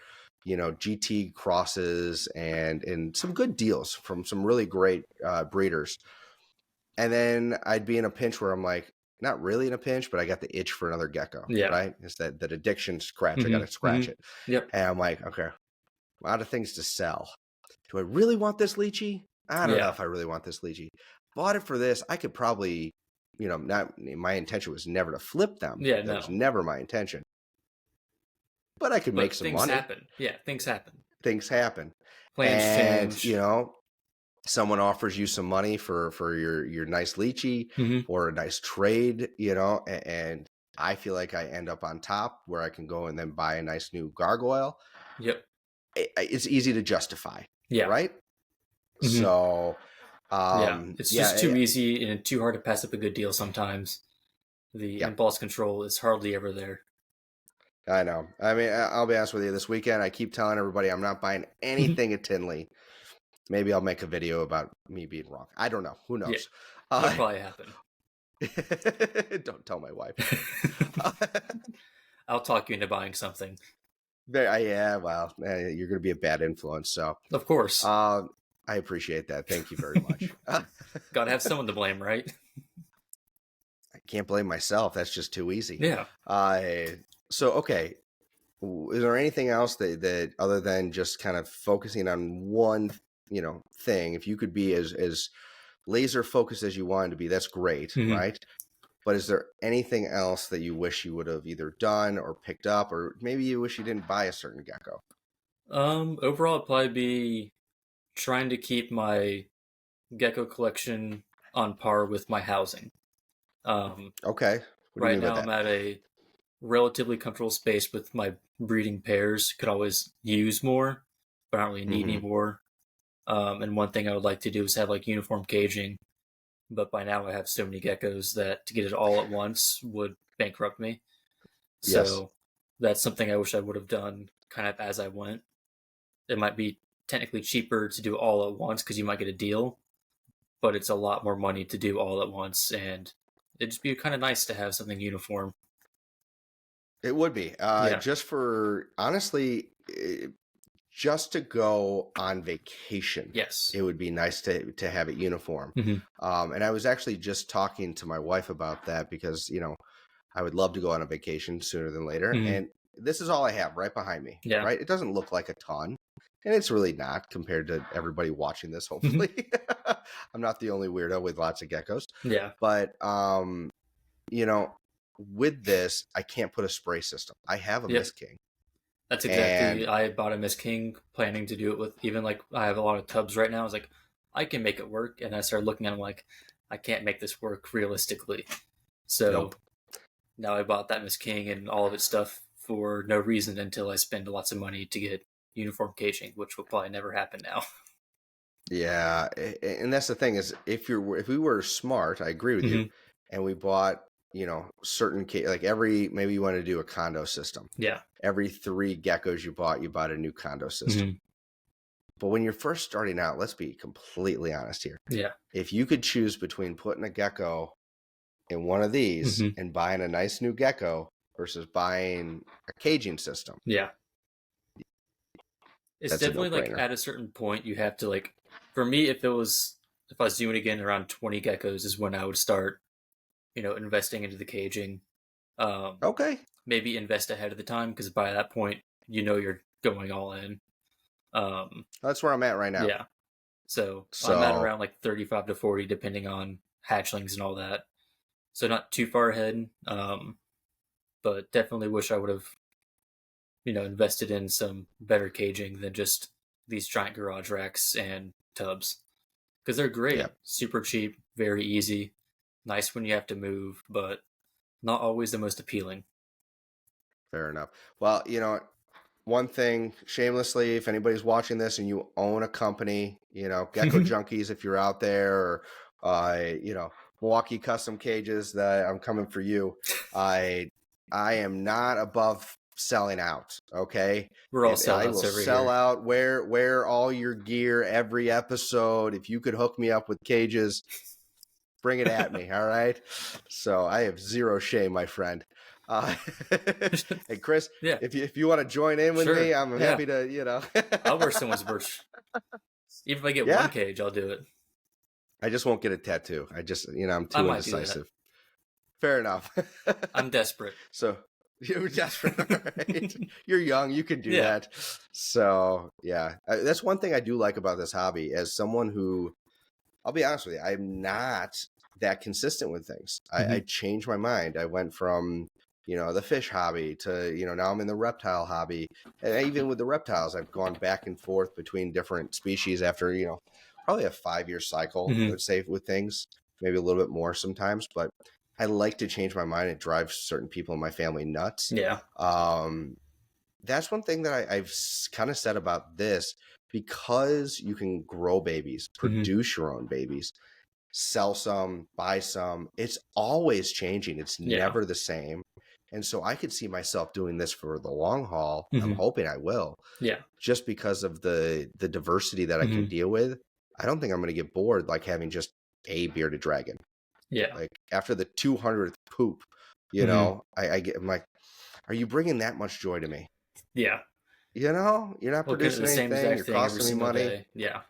Speaker 2: GT crosses and some good deals from some really great breeders. And then I'd be in a pinch where I'm like, not really in a pinch, but I got the itch for another gecko, right? It's that addiction scratch. I got to scratch it.
Speaker 1: Yep.
Speaker 2: And I'm like, okay, I'm out of things to sell. Do I really want this lychee? I don't know if I really want this lychee. Bought it for this. I could probably, not, my intention was never to flip them.
Speaker 1: Yeah,
Speaker 2: that was never my intention. But I could make some money.
Speaker 1: Happen. Yeah, things happen.
Speaker 2: Things happen.
Speaker 1: Plans change.
Speaker 2: Someone offers you some money for your nice lychee or a nice trade, and I feel like I end up on top where I can go and then buy a nice new gargoyle.
Speaker 1: Yep.
Speaker 2: It's easy to justify.
Speaker 1: Yeah.
Speaker 2: Right. So,
Speaker 1: it's just too easy and too hard to pass up a good deal sometimes. The impulse control is hardly ever there.
Speaker 2: I know. I mean, I'll be honest with you. This weekend, I keep telling everybody I'm not buying anything at Tinley. Maybe I'll make a video about me being wrong. I don't know. Who knows?
Speaker 1: Yeah, that'll probably happen.
Speaker 2: Don't tell my wife.
Speaker 1: I'll talk you into buying something.
Speaker 2: Yeah, well, you're going to be a bad influence. So,
Speaker 1: of course.
Speaker 2: I appreciate that. Thank you very much.
Speaker 1: Got to have someone to blame, right?
Speaker 2: I can't blame myself. That's just too easy.
Speaker 1: Yeah.
Speaker 2: So, okay. Is there anything else that other than just kind of focusing on one thing, if you could be as laser focused as you wanted to be, that's great, right? But is there anything else that you wish you would have either done or picked up, or maybe you wish you didn't buy a certain gecko?
Speaker 1: Overall, it'd probably be trying to keep my gecko collection on par with my housing.
Speaker 2: Okay.
Speaker 1: Right now, I'm at a relatively comfortable space with my breeding pairs. Could always use more, but I don't really need any more. And one thing I would like to do is have like uniform caging, but by now I have so many geckos that to get it all at once would bankrupt me. So that's something I wish I would have done kind of as I went. It might be technically cheaper to do all at once because you might get a deal, but it's a lot more money to do all at once, and it'd just be kind of nice to have something uniform.
Speaker 2: It would be. Just for, honestly, just to go on vacation.
Speaker 1: Yes.
Speaker 2: It would be nice to have it uniform. And I was actually just talking to my wife about that because, I would love to go on a vacation sooner than later. And this is all I have right behind me.
Speaker 1: Yeah.
Speaker 2: Right. It doesn't look like a ton. And it's really not compared to everybody watching this, hopefully. I'm not the only weirdo with lots of geckos.
Speaker 1: Yeah.
Speaker 2: But, with this, I can't put a spray system. I have a Miss King.
Speaker 1: That's exactly. I bought a Miss King, planning to do it with even like I have a lot of tubs right now. I was like, I can make it work, and I started looking at them like, I can't make this work realistically. So now I bought that Miss King and all of its stuff for no reason until I spend lots of money to get uniform caging, which will probably never happen now.
Speaker 2: Yeah, and that's the thing is if we were smart, I agree with you, and we bought certain like maybe you want to do a condo system.
Speaker 1: Yeah.
Speaker 2: Every 3 geckos you bought a new condo system. But when you're first starting out, let's be completely honest here.
Speaker 1: Yeah.
Speaker 2: If you could choose between putting a gecko in one of these and buying a nice new gecko versus buying a caging system.
Speaker 1: Yeah. It's definitely like at a certain point you have to like, for me, if I was doing again around 20 geckos is when I would start, investing into the caging.
Speaker 2: Okay.
Speaker 1: Maybe invest ahead of the time because by that point, you're going all in.
Speaker 2: That's where I'm at right now.
Speaker 1: Yeah. So I'm at around like 35 to 40, depending on hatchlings and all that. So not too far ahead, but definitely wish I would have, invested in some better caging than just these giant garage racks and tubs. Because they're great,
Speaker 2: Yep.
Speaker 1: super cheap, very easy, nice when you have to move, but not always the most appealing.
Speaker 2: Fair enough. Well, one thing, shamelessly, if anybody's watching this and you own a company, Gecko Junkies, if you're out there, or Milwaukee Custom Cages, that I'm coming for you. I am not above selling out. Okay,
Speaker 1: we're all sellouts.
Speaker 2: I will sell out. Wear all your gear every episode. If you could hook me up with cages, bring it at me. All right. So I have zero shame, my friend. Hey Chris,
Speaker 1: yeah.
Speaker 2: if you want to join in with me, I'm happy to.
Speaker 1: I'll wear someone's merch. Even if I get one cage, I'll do it.
Speaker 2: I just won't get a tattoo. I'm too indecisive. Fair enough.
Speaker 1: I'm desperate.
Speaker 2: So you're desperate, right? You're young. You can do that. So yeah, that's one thing I do like about this hobby. As someone who, I'll be honest with you, I'm not that consistent with things. I changed my mind. I went from the fish hobby to, now I'm in the reptile hobby. And even with the reptiles, I've gone back and forth between different species after, probably a 5-year cycle, I would say, with things, maybe a little bit more sometimes, but I like to change my mind. It drives certain people in my family nuts.
Speaker 1: Yeah.
Speaker 2: That's one thing that I've kind of said about this, because you can grow babies, produce your own babies, sell some, buy some. It's always changing. It's never the same. And so I could see myself doing this for the long haul. I'm hoping I will.
Speaker 1: Yeah.
Speaker 2: Just because of the diversity that I can deal with. I don't think I'm going to get bored like having just a bearded dragon.
Speaker 1: Yeah.
Speaker 2: Like after the 200th poop, I'm like, are you bringing that much joy to me?
Speaker 1: Yeah.
Speaker 2: You're not producing anything. You're costing me money.
Speaker 1: Day. Yeah.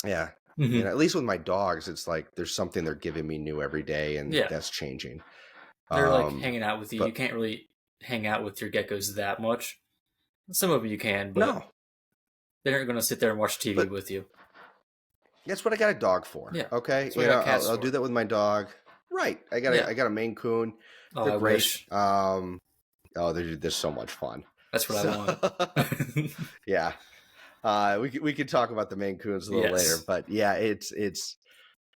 Speaker 2: Yeah. At least with my dogs, it's like there's something they're giving me new every day, and that's changing.
Speaker 1: They're like hanging out with you. You can't really hang out with your geckos that much. Some of them you can, but they aren't going to sit there and watch TV with you. That's
Speaker 2: what I got a dog for.
Speaker 1: Yeah.
Speaker 2: Okay. I'll do that with my dog. Right. I got a Maine Coon. They're great.
Speaker 1: Wish.
Speaker 2: They're so much fun.
Speaker 1: That's what I want.
Speaker 2: Yeah. We could talk about the Maine Coons a little later, but yeah, it's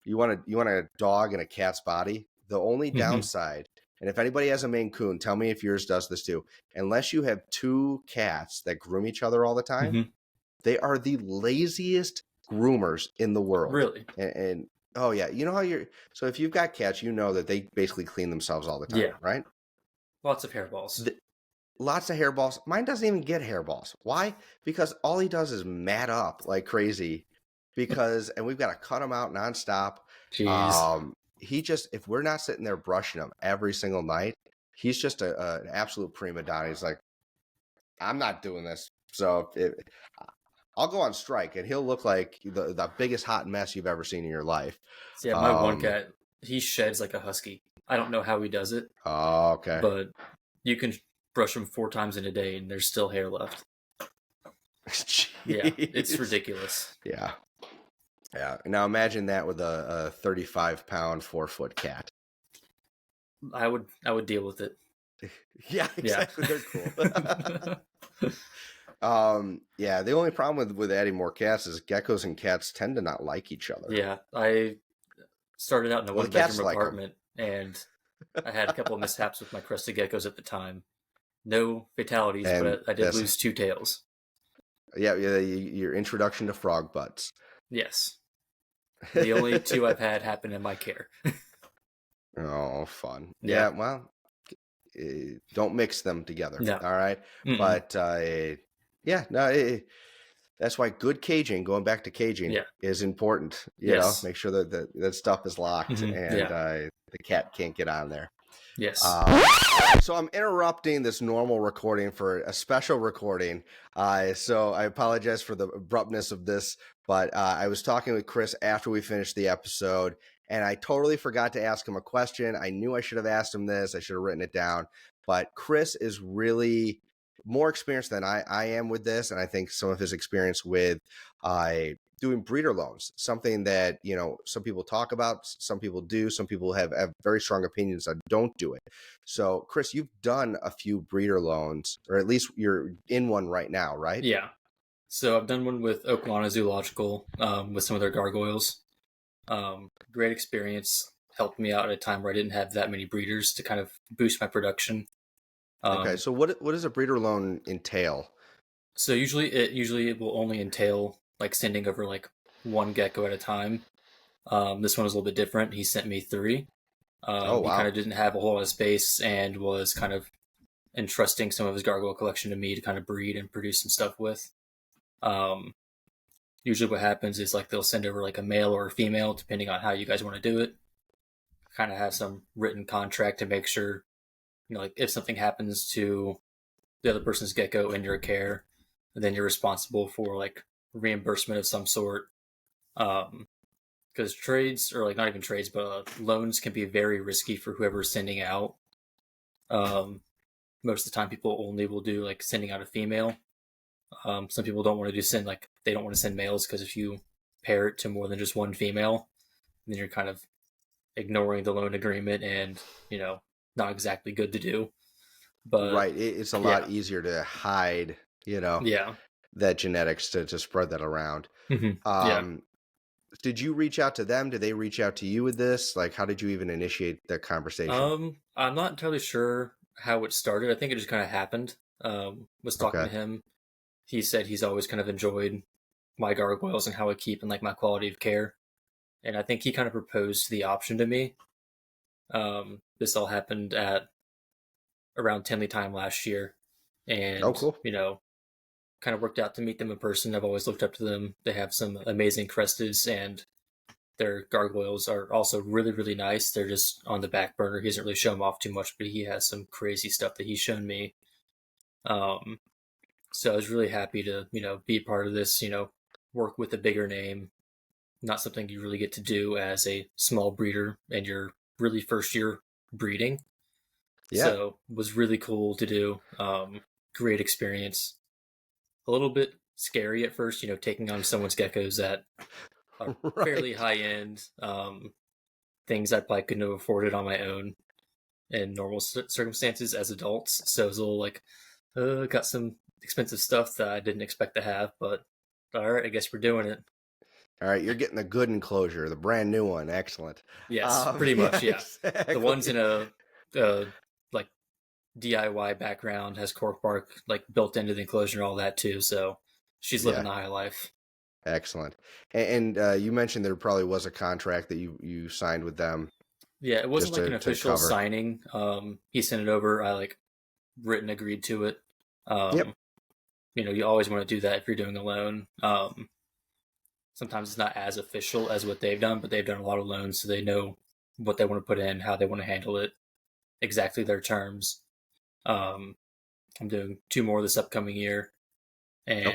Speaker 2: you want a dog in a cat's body. The only downside, and if anybody has a Maine Coon, tell me if yours does this too. Unless you have two cats that groom each other all the time, they are the laziest groomers in the world.
Speaker 1: Really?
Speaker 2: And oh yeah, so if you've got cats, that they basically clean themselves all the time, right?
Speaker 1: Lots of hairballs.
Speaker 2: Lots of hairballs. Mine doesn't even get hairballs. Why? Because all he does is mat up like crazy. And we've got to cut him out nonstop.
Speaker 1: Jeez.
Speaker 2: If we're not sitting there brushing him every single night, he's just an absolute prima donna. He's like, I'm not doing this. So I'll go on strike, and he'll look like the biggest hot mess you've ever seen in your life.
Speaker 1: Yeah, my one cat, he sheds like a husky. I don't know how he does it.
Speaker 2: Oh, okay.
Speaker 1: But you can brush him 4 times in a day, and there's still hair left. Yeah, it's ridiculous.
Speaker 2: Yeah. Yeah. Now imagine that with a 35-pound, 4-foot cat.
Speaker 1: I would deal with it.
Speaker 2: Yeah, exactly. They're cool. Yeah. The only problem with adding more cats is geckos and cats tend to not like each other.
Speaker 1: Yeah. I started out in a 1-bedroom apartment, and I had a couple of mishaps with my crested geckos at the time. No fatalities, but I did lose 2 tails.
Speaker 2: Yeah. Your introduction to frog butts.
Speaker 1: Yes. The only 2 I've had happen in my care.
Speaker 2: Oh, fun. Yeah, well, don't mix them together.
Speaker 1: No.
Speaker 2: All right. But that's why good caging, going back to caging, is important. You know, make sure that stuff is locked and the cat can't get on there.
Speaker 1: Yes.
Speaker 2: So I'm interrupting this normal recording for a special recording. So I apologize for the abruptness of this, but I was talking with Chris after we finished the episode, and I totally forgot to ask him a question. I knew I should have asked him this. I should have written it down. But Chris is really more experienced than I am with this, and I think some of his experience with doing breeder loans, something that, you know, some people talk about, some people do, some people have very strong opinions that don't do it. So Chris, you've done a few breeder loans, or at least you're in one right now, right?
Speaker 1: Yeah. So I've done one with Oklahoma Zoological with some of their gargoyles. Great experience. Helped me out at a time where I didn't have that many breeders to kind of boost my production.
Speaker 2: Okay, so what does a breeder loan entail?
Speaker 1: So usually it will only entail like sending over like one gecko at a time. This one was a little bit different. He sent me 3.
Speaker 2: Oh,
Speaker 1: He
Speaker 2: wow.
Speaker 1: kind of didn't have a whole lot of space and was kind of entrusting some of his gargoyle collection to me to kind of breed and produce some stuff with. Usually what happens is like they'll send over like a male or a female, depending on how you guys want to do it. Kind of have some written contract to make sure, you know, like if something happens to the other person's gecko in your care, then you're responsible for like reimbursement of some sort. Because trades, or like not even trades, but loans can be very risky for whoever's sending out. Most of the time, people only will do like sending out a female. Some people don't want to they don't want to send males because if you pair it to more than just one female, then you're kind of ignoring the loan agreement and, you know, not exactly good to do. But
Speaker 2: right, it's a lot easier to hide, you know, that genetics to spread that around.
Speaker 1: Mm-hmm.
Speaker 2: Did you reach out to them? Did they reach out to you with this? Like, how did you even initiate that conversation?
Speaker 1: I'm not entirely sure how it started. I think it just kind of happened. Was talking to him. He said he's always kind of enjoyed my gargoyles and how I keep and like my quality of care. And I think he kind of proposed the option to me. This all happened at around Tinley time last year. And,
Speaker 2: cool.
Speaker 1: You know, kind of worked out to meet them in person. I've always looked up to them. They have some amazing crestas, and their gargoyles are also really, really nice. They're just on the back burner. He doesn't really show them off too much, but he has some crazy stuff that he's shown me. So I was really happy to, you know, be part of this, you know, work with a bigger name. Not something you really get to do as a small breeder and your really first year breeding.
Speaker 2: Yeah.
Speaker 1: So it was really cool to do. Great experience. A little bit scary at first, you know, taking on someone's geckos that are fairly high end. Things I probably couldn't have afforded on my own in normal circumstances as adults. So it was a little like, got some expensive stuff that I didn't expect to have, but all right, I guess we're doing it.
Speaker 2: All right, you're getting the good enclosure, the brand new one. Excellent.
Speaker 1: Yes, pretty much, yeah.
Speaker 2: Exactly.
Speaker 1: The one's in a like DIY background, has cork bark like built into the enclosure and all that too. So she's living the high life.
Speaker 2: Excellent. And you mentioned there probably was a contract that you signed with them.
Speaker 1: Yeah, it wasn't like an official signing. He sent it over. I like written agreed to it. You know, you always want to do that if you're doing a loan. Sometimes it's not as official as what they've done, but they've done a lot of loans, so they know what they want to put in, how they want to handle it, exactly their terms. I'm doing 2 more this upcoming year, and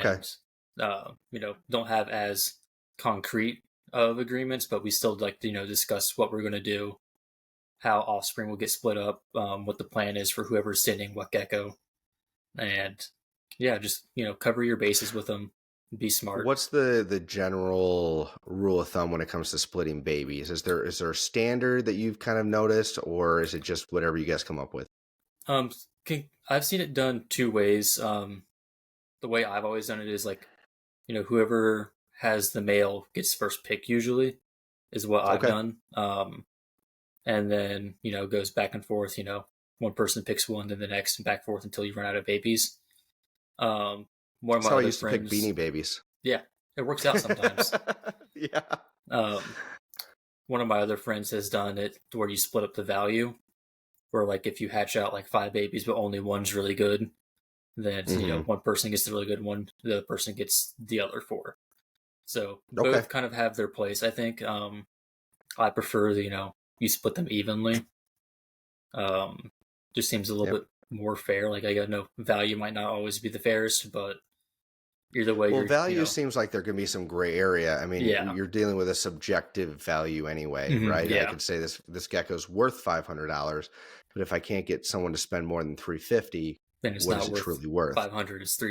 Speaker 1: you know, don't have as concrete of agreements, but we still like to, you know, discuss what we're going to do, how offspring will get split up, what the plan is for whoever's sending what gecko, and just, you know, cover your bases with them. Be smart.
Speaker 2: What's the general rule of thumb when it comes to splitting babies? Is there a standard that you've kind of noticed, or is it just whatever you guys come up with?
Speaker 1: I've seen it done 2 ways. The way I've always done it is like, you know, whoever has the male gets first pick usually is what I've done. And then, you know, goes back and forth, you know, one person picks one, then the next, and back and forth until you run out of babies. One of my
Speaker 2: That's how I
Speaker 1: other
Speaker 2: used to pick Beanie Babies.
Speaker 1: Yeah, it works out sometimes.
Speaker 2: Yeah.
Speaker 1: One of my other friends has done it where you split up the value, where like if you hatch out like 5 babies but only one's really good, then you know, one person gets the really good one, the other person gets the other 4. So both kind of have their place, I think. I prefer you know, you split them evenly. Just seems a little bit more fair. Like I got no value might not always be the fairest, but either way.
Speaker 2: Well, value seems like there can be some gray area. I mean, you're dealing with a subjective value anyway, right? I could say this gecko's worth $500, but if I can't get someone to spend more than $350,
Speaker 1: then it's
Speaker 2: what
Speaker 1: not
Speaker 2: is it
Speaker 1: worth
Speaker 2: truly worth?
Speaker 1: 500. It's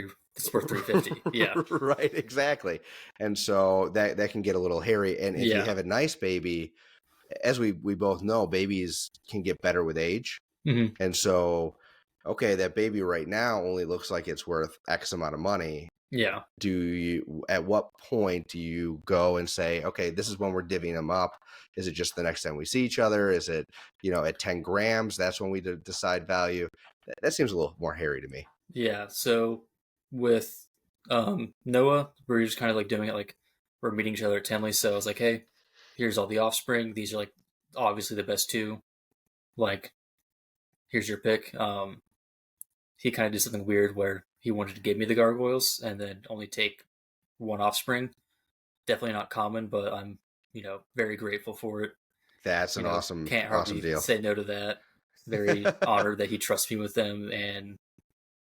Speaker 1: worth 350. Yeah.
Speaker 2: Right, exactly. And so that can get a little hairy. And if you have a nice baby, as we both know, babies can get better with age.
Speaker 1: Mm-hmm.
Speaker 2: And so, okay, that baby right now only looks like it's worth X amount of money.
Speaker 1: Yeah.
Speaker 2: At what point do you go and say, okay, this is when we're divvying them up? Is it just the next time we see each other? Is it, at 10 grams, that's when we decide value? That seems a little more hairy to me.
Speaker 1: Yeah. So with Noah, we're just kind of like doing it like we're meeting each other at Tenley. So I was like, hey, here's all the offspring. These are like obviously the best two. Like, here's your pick. He kind of did something weird where he wanted to give me the gargoyles and then only take one offspring. Definitely not common, but I'm, very grateful for it.
Speaker 2: That's an awesome deal.
Speaker 1: Say no to that. Very honored that he trusts me with them, and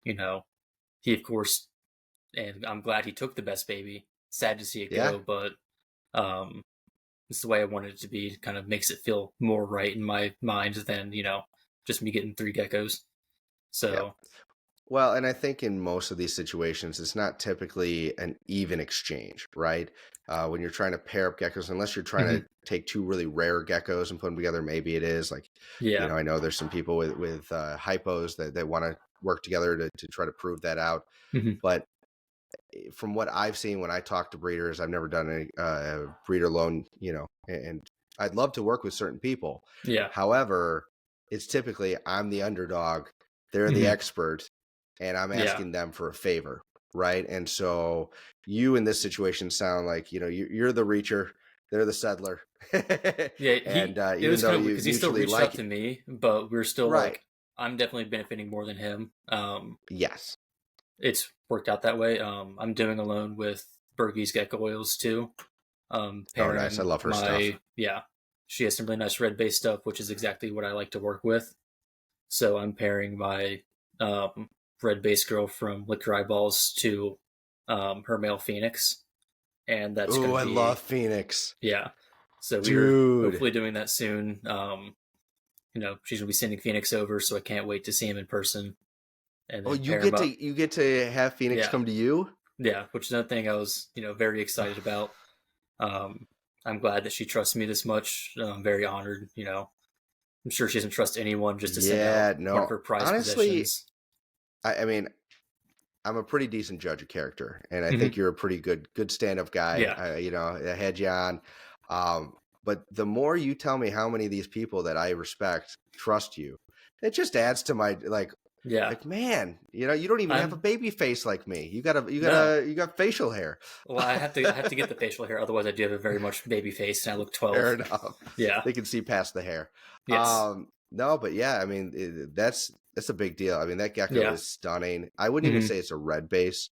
Speaker 1: he of course, and I'm glad he took the best baby. Sad to see it go, but it's the way I wanted it to be. It kind of makes it feel more right in my mind than just me getting 3 geckos. So.
Speaker 2: Well, and I think in most of these situations, it's not typically an even exchange, right? When you're trying to pair up geckos, unless you're trying to take 2 really rare geckos and put them together, maybe it is. Like, I know there's some people with hypos that want to work together to try to prove that out.
Speaker 1: Mm-hmm.
Speaker 2: But from what I've seen when I talk to breeders, I've never done a breeder loan, and I'd love to work with certain people.
Speaker 1: Yeah.
Speaker 2: However, it's typically I'm the underdog, they're the expert, and I'm asking them for a favor, right? And so you in this situation sound like, you're the reacher, they're the settler.
Speaker 1: And it was kind of because he still reached out to me, but we're still like, I'm definitely benefiting more than him.
Speaker 2: Yes.
Speaker 1: It's worked out that way. I'm doing a loan with Bergie's Gecko Oils too.
Speaker 2: Nice. I love her stuff.
Speaker 1: Yeah. She has some really nice red-based stuff, which is exactly what I like to work with. So I'm pairing my red-based girl from Liquor Eyeballs to her male Phoenix. And that's going to be...
Speaker 2: I love Phoenix.
Speaker 1: Yeah. So we're hopefully doing that soon. She's going to be sending Phoenix over, so I can't wait to see him in person. And
Speaker 2: you get to have Phoenix come to you?
Speaker 1: Yeah, which is another thing I was, very excited about. I'm glad that she trusts me this much. I'm very honored, I'm sure she doesn't trust anyone just to send out one of her prized possessions.
Speaker 2: I mean, I'm a pretty decent judge of character, and I think you're a pretty good stand-up guy.
Speaker 1: Yeah.
Speaker 2: I had you on. But the more you tell me how many of these people that I respect trust you, it just adds to my like, man, you don't even have a baby face like me. You got facial hair.
Speaker 1: Well, I have to get the facial hair, otherwise I do have a very much baby face and I look 12.
Speaker 2: Fair enough.
Speaker 1: Yeah,
Speaker 2: they can see past the hair.
Speaker 1: Yes.
Speaker 2: No, but yeah, I mean that's a big deal. I mean that gecko is stunning. I wouldn't even say it's a red base.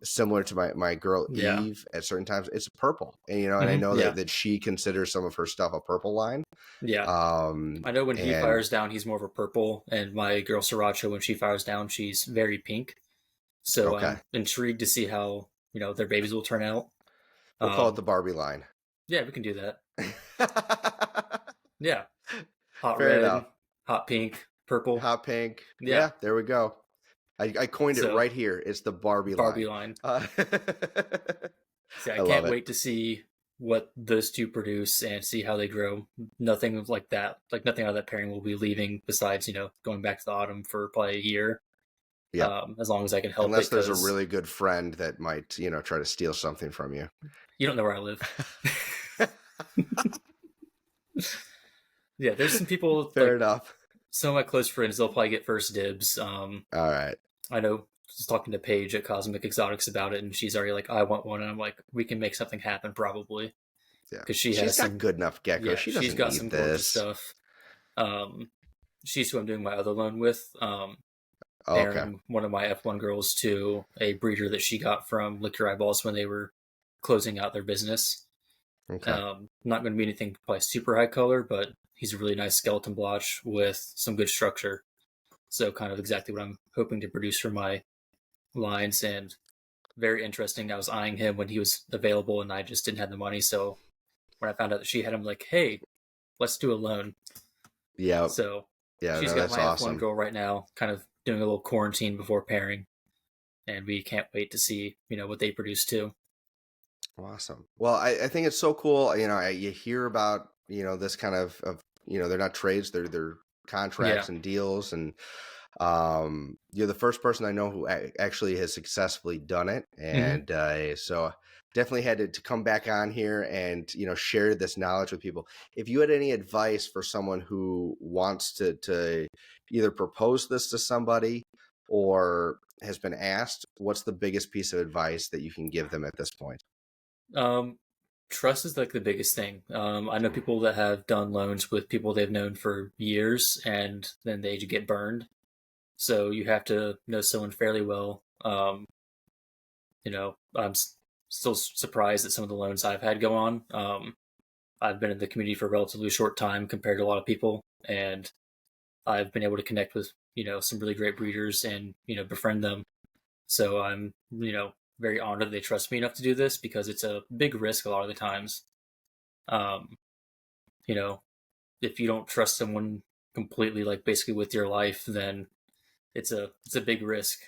Speaker 2: Similar to my girl Eve at certain times, it's purple, and and I know that she considers some of her stuff a purple line.
Speaker 1: Yeah. I know when he fires down, he's more of a purple, and my girl Sriracha, when she fires down, she's very pink. So I'm intrigued to see how their babies will turn out.
Speaker 2: We'll call it the Barbie line.
Speaker 1: Yeah, we can do that. Yeah. Hot
Speaker 2: Fair
Speaker 1: red,
Speaker 2: enough.
Speaker 1: hot pink, purple.
Speaker 2: Hot pink. Yeah, there we go. I coined it right here. It's the Barbie
Speaker 1: line. I can't wait to see what those two produce and see how they grow. Nothing like that. Like nothing out of that pairing will be leaving besides, going back to the autumn for probably a year.
Speaker 2: Yeah.
Speaker 1: As long as I can help
Speaker 2: Unless there's a really good friend that might, try to steal something from you.
Speaker 1: You don't know where I live. Yeah, there's some people.
Speaker 2: Fair enough.
Speaker 1: Some of my close friends, they'll probably get first dibs.
Speaker 2: All right.
Speaker 1: I know, I was talking to Paige at Cosmic Exotics about it, and she's already like, I want one. And I'm like, we can make something happen, probably.
Speaker 2: Yeah.
Speaker 1: Because she's
Speaker 2: got some good enough geckos.
Speaker 1: Yeah,
Speaker 2: she's
Speaker 1: got some gorgeous stuff. She's who I'm doing my other loan with. Pairing one of my F1 girls to a breeder that she got from Liquor Eyeballs when they were closing out their business.
Speaker 2: Okay.
Speaker 1: Not going to be anything probably super high color, but he's a really nice skeleton blotch with some good structure. So kind of exactly what I'm hoping to produce for my lines, and very interesting. I was eyeing him when he was available and I just didn't have the money. So when I found out that she had him, like, hey, let's do a loan.
Speaker 2: Yeah.
Speaker 1: So
Speaker 2: she's
Speaker 1: got my
Speaker 2: awesome.
Speaker 1: F1 girl right now, kind of doing a little quarantine before pairing, and we can't wait to see what they produce too.
Speaker 2: Awesome. Well, I think it's so cool. You hear about this kind of they're not trades, they're contracts and deals, and you're the first person I know who actually has successfully done it, and so definitely had to come back on here and share this knowledge with people. If you had any advice for someone who wants to either propose this to somebody or has been asked, what's the biggest piece of advice that you can give them at this point?
Speaker 1: Trust is like the biggest thing. I know people that have done loans with people they've known for years, and then they get burned. So you have to know someone fairly well. I'm still surprised at some of the loans I've had go on. I've been in the community for a relatively short time compared to a lot of people, and I've been able to connect with some really great breeders and befriend them. So I'm very honored that they trust me enough to do this, because it's a big risk a lot of the times. If you don't trust someone completely, like basically with your life, then it's a big risk.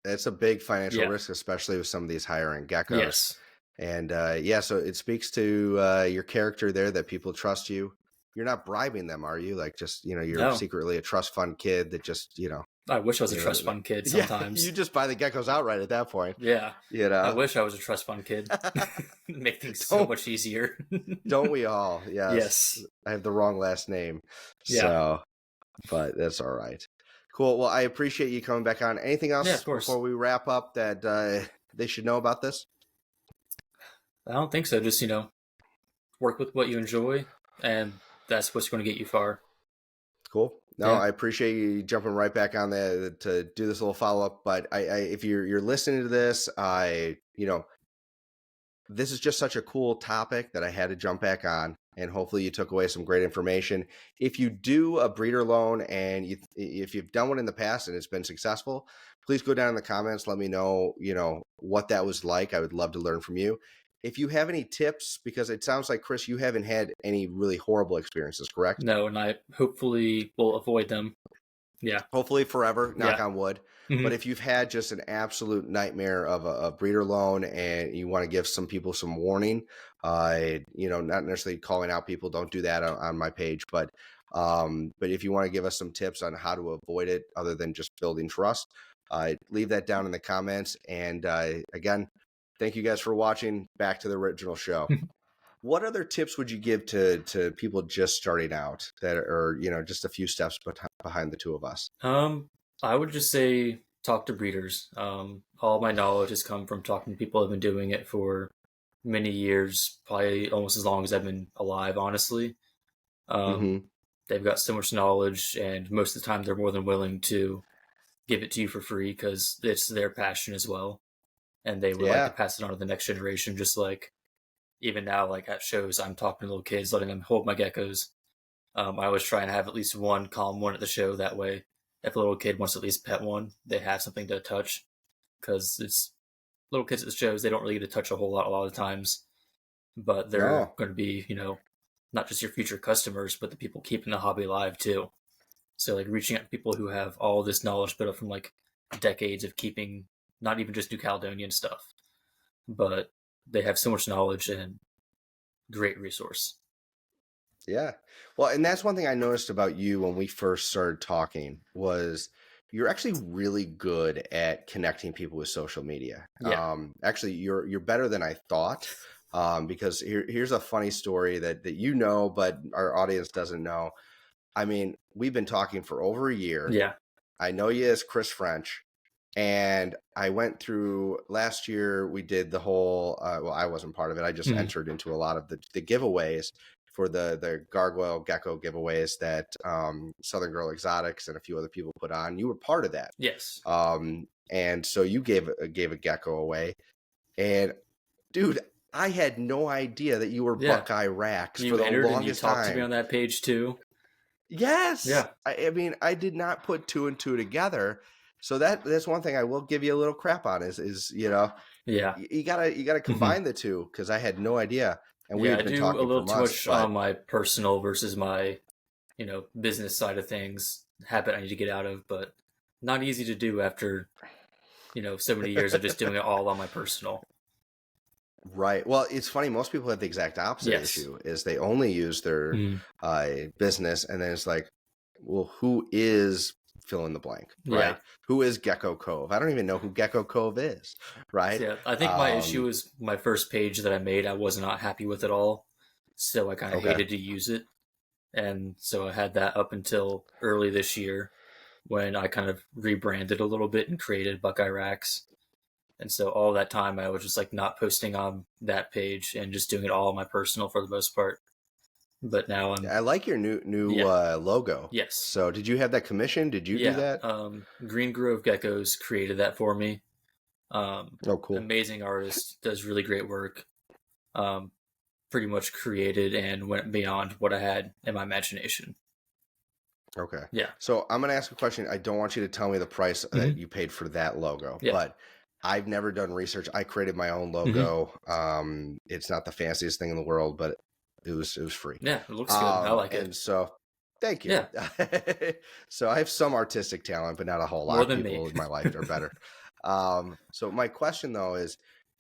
Speaker 2: It's a big financial risk, especially with some of these higher end geckos.
Speaker 1: Yes.
Speaker 2: And so it speaks to your character there, that people trust you. You're not bribing them, are you? Like, just you're secretly a trust fund kid that just
Speaker 1: I wish I was a trust fund kid sometimes.
Speaker 2: Yeah, you just buy the geckos outright at that point.
Speaker 1: Yeah. I wish I was a trust fund kid. Make things so much easier.
Speaker 2: Don't we all? Yes.
Speaker 1: Yes.
Speaker 2: I have the wrong last name. So, but that's all right. Cool. Well, I appreciate you coming back on. Anything else before we wrap up that they should know about this?
Speaker 1: I don't think so. Just, work with what you enjoy, and that's what's going to get you far.
Speaker 2: Cool. No, I appreciate you jumping right back on there to do this little follow-up. But if you're listening to this, this is just such a cool topic that I had to jump back on, and hopefully you took away some great information. If you do a breeder loan, and if you've done one in the past and it's been successful, please go down in the comments. Let me know, what that was like. I would love to learn from you. If you have any tips, because it sounds like, Chris, you haven't had any really horrible experiences, correct?
Speaker 1: No, and I hopefully will avoid them. Yeah.
Speaker 2: Hopefully forever, knock on wood. Mm-hmm. But if you've had just an absolute nightmare of a breeder loan, and you want to give some people some warning, not necessarily calling out people, don't do that on my page, but if you want to give us some tips on how to avoid it other than just building trust, leave that down in the comments. And again, thank you guys for watching. Back to the original show. What other tips would you give to people just starting out that are, just a few steps behind the two of us?
Speaker 1: I would just say talk to breeders. All my knowledge has come from talking to people who have been doing it for many years, probably almost as long as I've been alive, honestly. They've got so much knowledge, and most of the time they're more than willing to give it to you for free, because it's their passion as well. And they would like to pass it on to the next generation. Just like even now, like at shows, I'm talking to little kids, letting them hold my geckos. I always try and have at least one calm one at the show. That way, if a little kid wants to at least pet one, they have something to touch. Because it's little kids at the shows, they don't really get to touch a whole lot a lot of the times. But they're going to be, not just your future customers, but the people keeping the hobby alive too. So like reaching out to people who have all this knowledge built up from like decades of keeping not even just New Caledonian stuff, but they have so much knowledge and great resource.
Speaker 2: Yeah. Well, and that's one thing I noticed about you when we first started talking, was you're actually really good at connecting people with social media.
Speaker 1: Yeah.
Speaker 2: Actually, you're better than I thought, because here's a funny story that but our audience doesn't know. I mean, we've been talking for over a year.
Speaker 1: Yeah.
Speaker 2: I know you as Chris French. And I went through last year, we did the whole, I wasn't part of it. I just entered into a lot of the giveaways for the gargoyle gecko giveaways that Southern Girl Exotics and a few other people put on. You were part of that.
Speaker 1: Yes.
Speaker 2: And so you gave a gecko away. And dude, I had no idea that you were Buckeye Rhacs for the longest time. You talked
Speaker 1: to me on that page too.
Speaker 2: Yes.
Speaker 1: Yeah.
Speaker 2: I mean, I did not put two and two together. So that's one thing I will give you a little crap on is you gotta combine the two, because I had no idea, and we've been talking
Speaker 1: a little
Speaker 2: too
Speaker 1: much on my personal versus my business side of things. Habit I need to get out of, but not easy to do after, so many years of just doing it all on my personal.
Speaker 2: Right. Well, it's funny. Most people have the exact opposite issue, is they only use their business, and then it's like, well, who is fill in the blank, right? Who is Gecko Cove? I don't even know who Gecko Cove is, right?
Speaker 1: So, yeah, I think my issue was my first page that I made. I was not happy with it all, so I kind of hated to use it, and so I had that up until early this year, when I kind of rebranded a little bit and created Buckeye Rhacs. And so all that time I was just like not posting on that page and just doing it all on my personal for the most part. But now
Speaker 2: I like your new logo.
Speaker 1: Yes.
Speaker 2: So did you have that commission? Did you do that?
Speaker 1: Green Grove Geckos created that for me.
Speaker 2: Cool.
Speaker 1: Amazing artist, does really great work. Pretty much created and went beyond what I had in my imagination.
Speaker 2: Okay.
Speaker 1: Yeah.
Speaker 2: So I'm going to ask a question. I don't want you to tell me the price that you paid for that logo, but I've never done research. I created my own logo. It's not the fanciest thing in the world, but it was free.
Speaker 1: Yeah, it looks good. I like it.
Speaker 2: And so, thank you.
Speaker 1: Yeah.
Speaker 2: So I have some artistic talent, but not a whole lot.
Speaker 1: More than
Speaker 2: people
Speaker 1: me.
Speaker 2: in my life are better. So my question though is,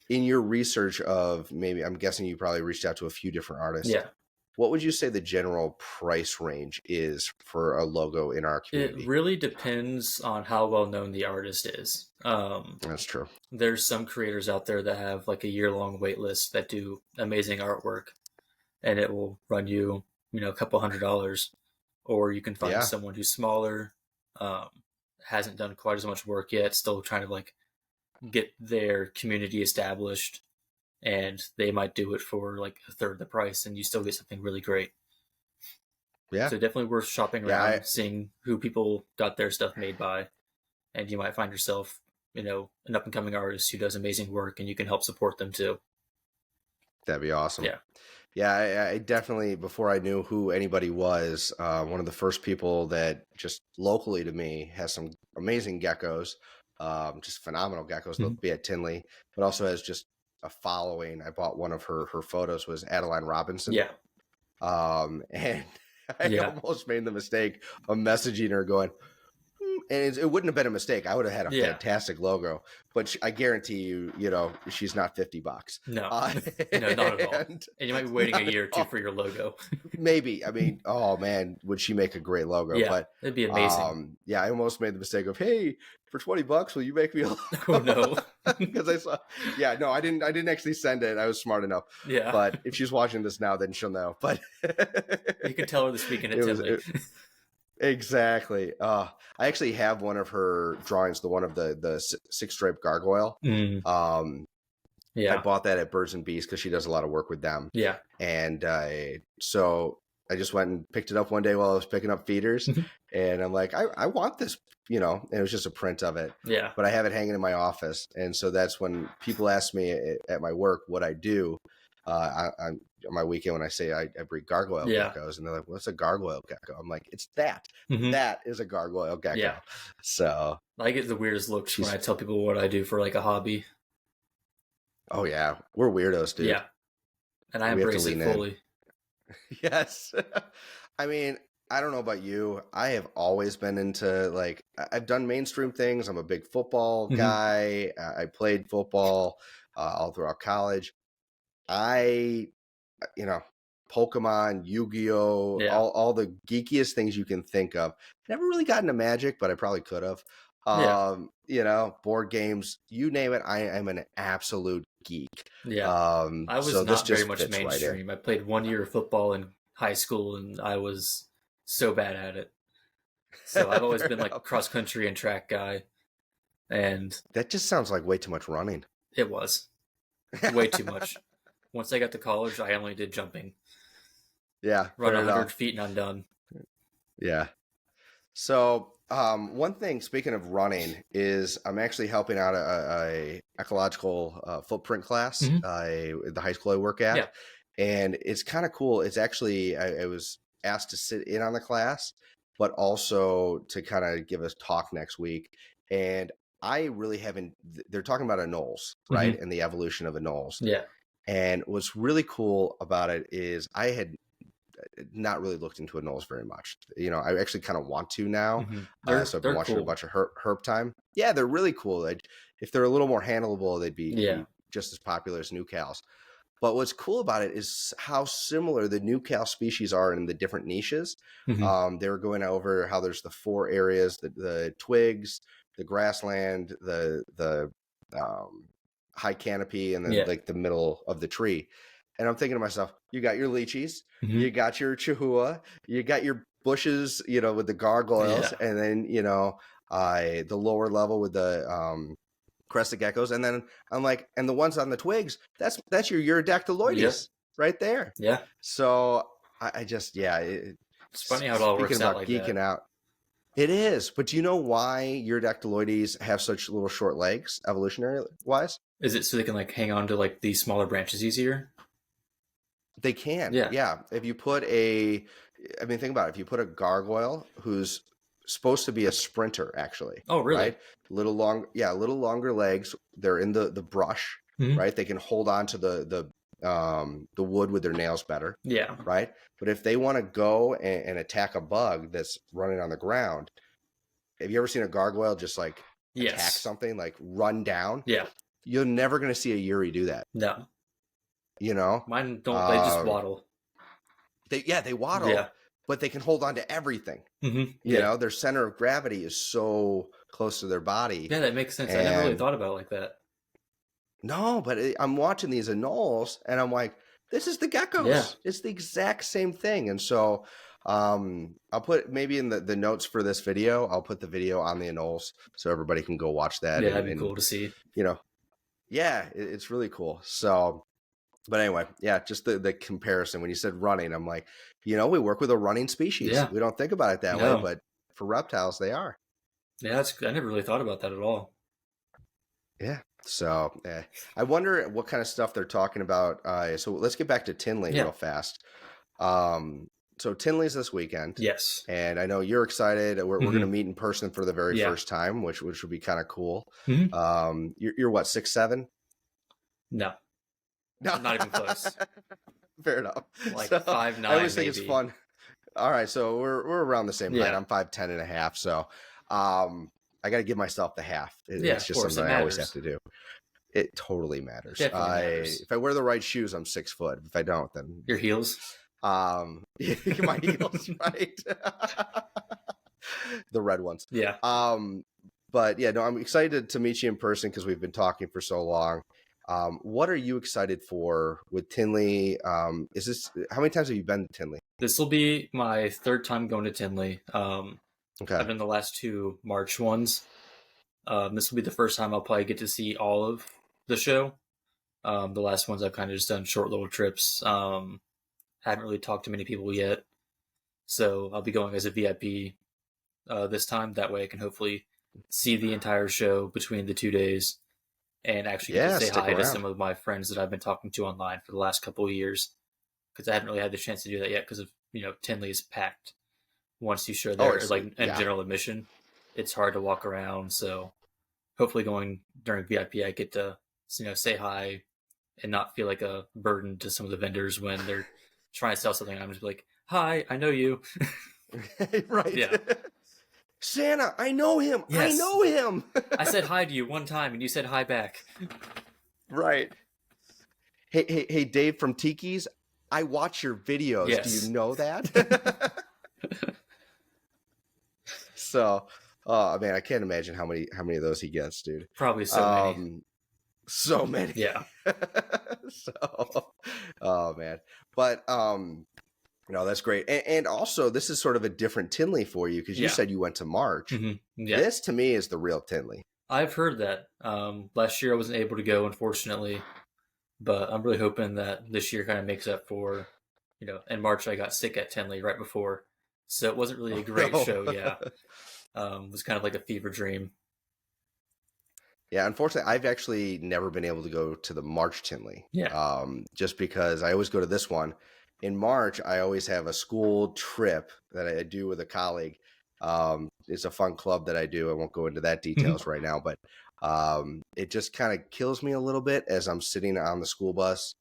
Speaker 2: in your research of maybe, I'm guessing you probably reached out to a few different artists.
Speaker 1: Yeah.
Speaker 2: What would you say the general price range is for a logo in our community?
Speaker 1: It really depends on how well known the artist is.
Speaker 2: That's true.
Speaker 1: There's some creators out there that have like a year-long wait list that do amazing artwork, and it will run you, a couple $100. Or you can find someone who's smaller, hasn't done quite as much work yet, still trying to like get their community established, and they might do it for like a third of the price, and you still get something really great.
Speaker 2: Yeah.
Speaker 1: So definitely worth shopping around, seeing who people got their stuff made by, and you might find yourself, an up and coming artist who does amazing work, and you can help support them too.
Speaker 2: That'd be awesome.
Speaker 1: Yeah.
Speaker 2: Yeah, I definitely, before I knew who anybody was, one of the first people that just locally to me has some amazing geckos, just phenomenal geckos. They'll be at Tinley, but also has just a following. I bought one of her photos, was Adeline Robinson.
Speaker 1: Yeah.
Speaker 2: And I almost made the mistake of messaging her going, and it wouldn't have been a mistake. I would have had a fantastic logo, but I guarantee you, she's not $50.
Speaker 1: No, no, not at all. And you might be waiting a year or two for your logo.
Speaker 2: Maybe. I mean, oh man, would she make a great logo?
Speaker 1: Yeah,
Speaker 2: but
Speaker 1: it'd be amazing.
Speaker 2: I almost made the mistake of, hey, for $20, will you make me a logo?
Speaker 1: Oh no,
Speaker 2: because I saw. Yeah, no, I didn't actually send it. I was smart enough.
Speaker 1: Yeah,
Speaker 2: but if she's watching this now, then she'll know. But
Speaker 1: you can tell her this weekend at Tinley.
Speaker 2: Exactly. I actually have one of her drawings, the one of the six-stripe gargoyle. I bought that at Birds and Bees because she does a lot of work with them.
Speaker 1: Yeah.
Speaker 2: And so I just went and picked it up one day while I was picking up feeders. And I'm like, I want this, and it was just a print of it.
Speaker 1: Yeah.
Speaker 2: But I have it hanging in my office. And so that's when people ask me at my work what I do. On my weekend when I say I breed gargoyle geckos, and they're like, what's a gargoyle gecko? I'm like, it's that. That is a gargoyle gecko. Yeah. So
Speaker 1: I get the weirdest looks when I tell people what I do for like a hobby.
Speaker 2: Oh yeah, we're weirdos, dude.
Speaker 1: Yeah, and I embrace it fully.
Speaker 2: Yes. I mean, I don't know about you. I have always been into, like, I've done mainstream things. I'm a big football guy. I played football all throughout college. Pokemon, Yu-Gi-Oh, all the geekiest things you can think of. Never really got into Magic, but I probably could have. Board games, you name it. I am an absolute geek.
Speaker 1: Yeah. I was not very much mainstream. I played 1 year of football in high school, and I was so bad at it. So I've always been like a cross country and track guy. And
Speaker 2: that just sounds like way too much running.
Speaker 1: It was way too much. Once I got to college, I only did jumping.
Speaker 2: Yeah.
Speaker 1: Run 100 feet and I'm done.
Speaker 2: Yeah. So one thing, speaking of running, is I'm actually helping out a ecological footprint class the high school I work at. Yeah. And it's kind of cool. It's actually, I was asked to sit in on the class, but also to kind of give us talk next week. And I really haven't, they're talking about anoles, right? And the evolution of anoles.
Speaker 1: Yeah.
Speaker 2: And what's really cool about it is I had not really looked into anoles very much. I actually kind of want to now.
Speaker 1: Mm-hmm.
Speaker 2: So I've been watching
Speaker 1: cool.
Speaker 2: a bunch of herp time. Yeah, they're really cool. If they're a little more handleable, they'd be just as popular as new cows. But what's cool about it is how similar the new cow species are in the different niches.
Speaker 1: Mm-hmm.
Speaker 2: They were going over how there's the 4 areas: the twigs, the grassland, the high canopy, and then like the middle of the tree. And I'm thinking to myself, you got your lychees, you got your chihuahua, you got your bushes, with the gargoyles, and then the lower level with the crested geckos, and then I'm like, and the ones on the twigs, that's your Urodactyloides right there.
Speaker 1: Yeah.
Speaker 2: So I just it's
Speaker 1: funny how it all works out like
Speaker 2: geeking
Speaker 1: that.
Speaker 2: out. It is, but do you know why Urodactyloides have such little short legs, evolutionary wise?
Speaker 1: Is it so they can like hang on to like these smaller branches easier?
Speaker 2: They can. Yeah. If you put think about it. If you put a gargoyle who's supposed to be a sprinter, actually.
Speaker 1: Oh, really?
Speaker 2: Right? A little longer legs. They're in the brush, right? They can hold on to the wood with their nails better.
Speaker 1: Yeah.
Speaker 2: Right? But if they want to go and attack a bug that's running on the ground, have you ever seen a gargoyle just like attack something, like run down?
Speaker 1: Yeah.
Speaker 2: You're never going to see a Yuri do that.
Speaker 1: No.
Speaker 2: Mine
Speaker 1: don't. They just waddle.
Speaker 2: They waddle, but they can hold on to everything. Their center of gravity is so close to their body.
Speaker 1: Yeah, that makes sense. I never really thought about it like that.
Speaker 2: No, but I'm watching these anoles, and I'm like, this is the geckos. Yeah. It's the exact same thing. And so I'll put maybe in the notes for this video, I'll put the video on the anoles so everybody can go watch that.
Speaker 1: Yeah, that'd be cool to see.
Speaker 2: It's really cool. So, but anyway, just the comparison. When you said running, I'm like, we work with a running species. Yeah. We don't think about it that way, but for reptiles, they are.
Speaker 1: Yeah, I never really thought about that at all.
Speaker 2: Yeah. So I wonder what kind of stuff they're talking about. So let's get back to Tinley real fast. So Tinley's this weekend.
Speaker 1: Yes.
Speaker 2: And I know you're excited. We're going to meet in person for the very first time, which would be kind of cool. You're what, 6'7"?
Speaker 1: No. Not even close.
Speaker 2: Fair enough.
Speaker 1: Like 5'9".
Speaker 2: I always think it's fun. All right, so we're around the same height. I'm 5'10" and a half. So I got to give myself the half. It's just something I always have to do. It totally matters.
Speaker 1: Matters.
Speaker 2: If I wear the right shoes, I'm 6 foot. If I don't, then
Speaker 1: your heels.
Speaker 2: My heels, right? The red ones.
Speaker 1: Yeah.
Speaker 2: But yeah, no, I'm excited to meet you in person because we've been talking for so long. What are you excited for with Tinley? How many times have you been to Tinley?
Speaker 1: This will be my 3rd time going to Tinley.
Speaker 2: Okay.
Speaker 1: I've been the last 2 March ones. This will be the first time I'll probably get to see all of the show. The last ones I've kind of just done short little trips. Haven't really talked to many people yet. So I'll be going as a VIP this time. That way I can hopefully see the entire show between the 2 days and actually get to say hi to some of my friends that I've been talking to online for the last couple of years. Because I haven't really had the chance to do that yet because of, Tinley is packed. Once you show there, general admission, it's hard to walk around. So hopefully going during VIP, I get to, say hi and not feel like a burden to some of the vendors when they're trying to sell something. I'm just like, hi, I know you.
Speaker 2: Right. Yeah. Santa, I know him.
Speaker 1: Yes.
Speaker 2: I know him.
Speaker 1: I said hi to you one time and you said hi back.
Speaker 2: Right. Hey, Dave from Tiki's, I watch your videos. Yes. Do you know that? So, man, I can't imagine how many of those he gets, dude.
Speaker 1: Probably so many.
Speaker 2: So many.
Speaker 1: Yeah.
Speaker 2: Oh man. But no, that's great. And also, this is sort of a different Tinley for you because you said you went to March.
Speaker 1: Mm-hmm. Yeah.
Speaker 2: This to me is the real Tinley.
Speaker 1: I've heard that. Last year I wasn't able to go, unfortunately, but I'm really hoping that this year kind of makes up for, in March I got sick at Tinley right before, so it wasn't really a great show. Yeah. It was kind of like a fever dream.
Speaker 2: Yeah, unfortunately, I've actually never been able to go to the March Tinley.
Speaker 1: Yeah.
Speaker 2: Just because I always go to this one. In March, I always have a school trip that I do with a colleague. It's a fun club that I do. I won't go into that details right now, but it just kind of kills me a little bit as I'm sitting on the school bus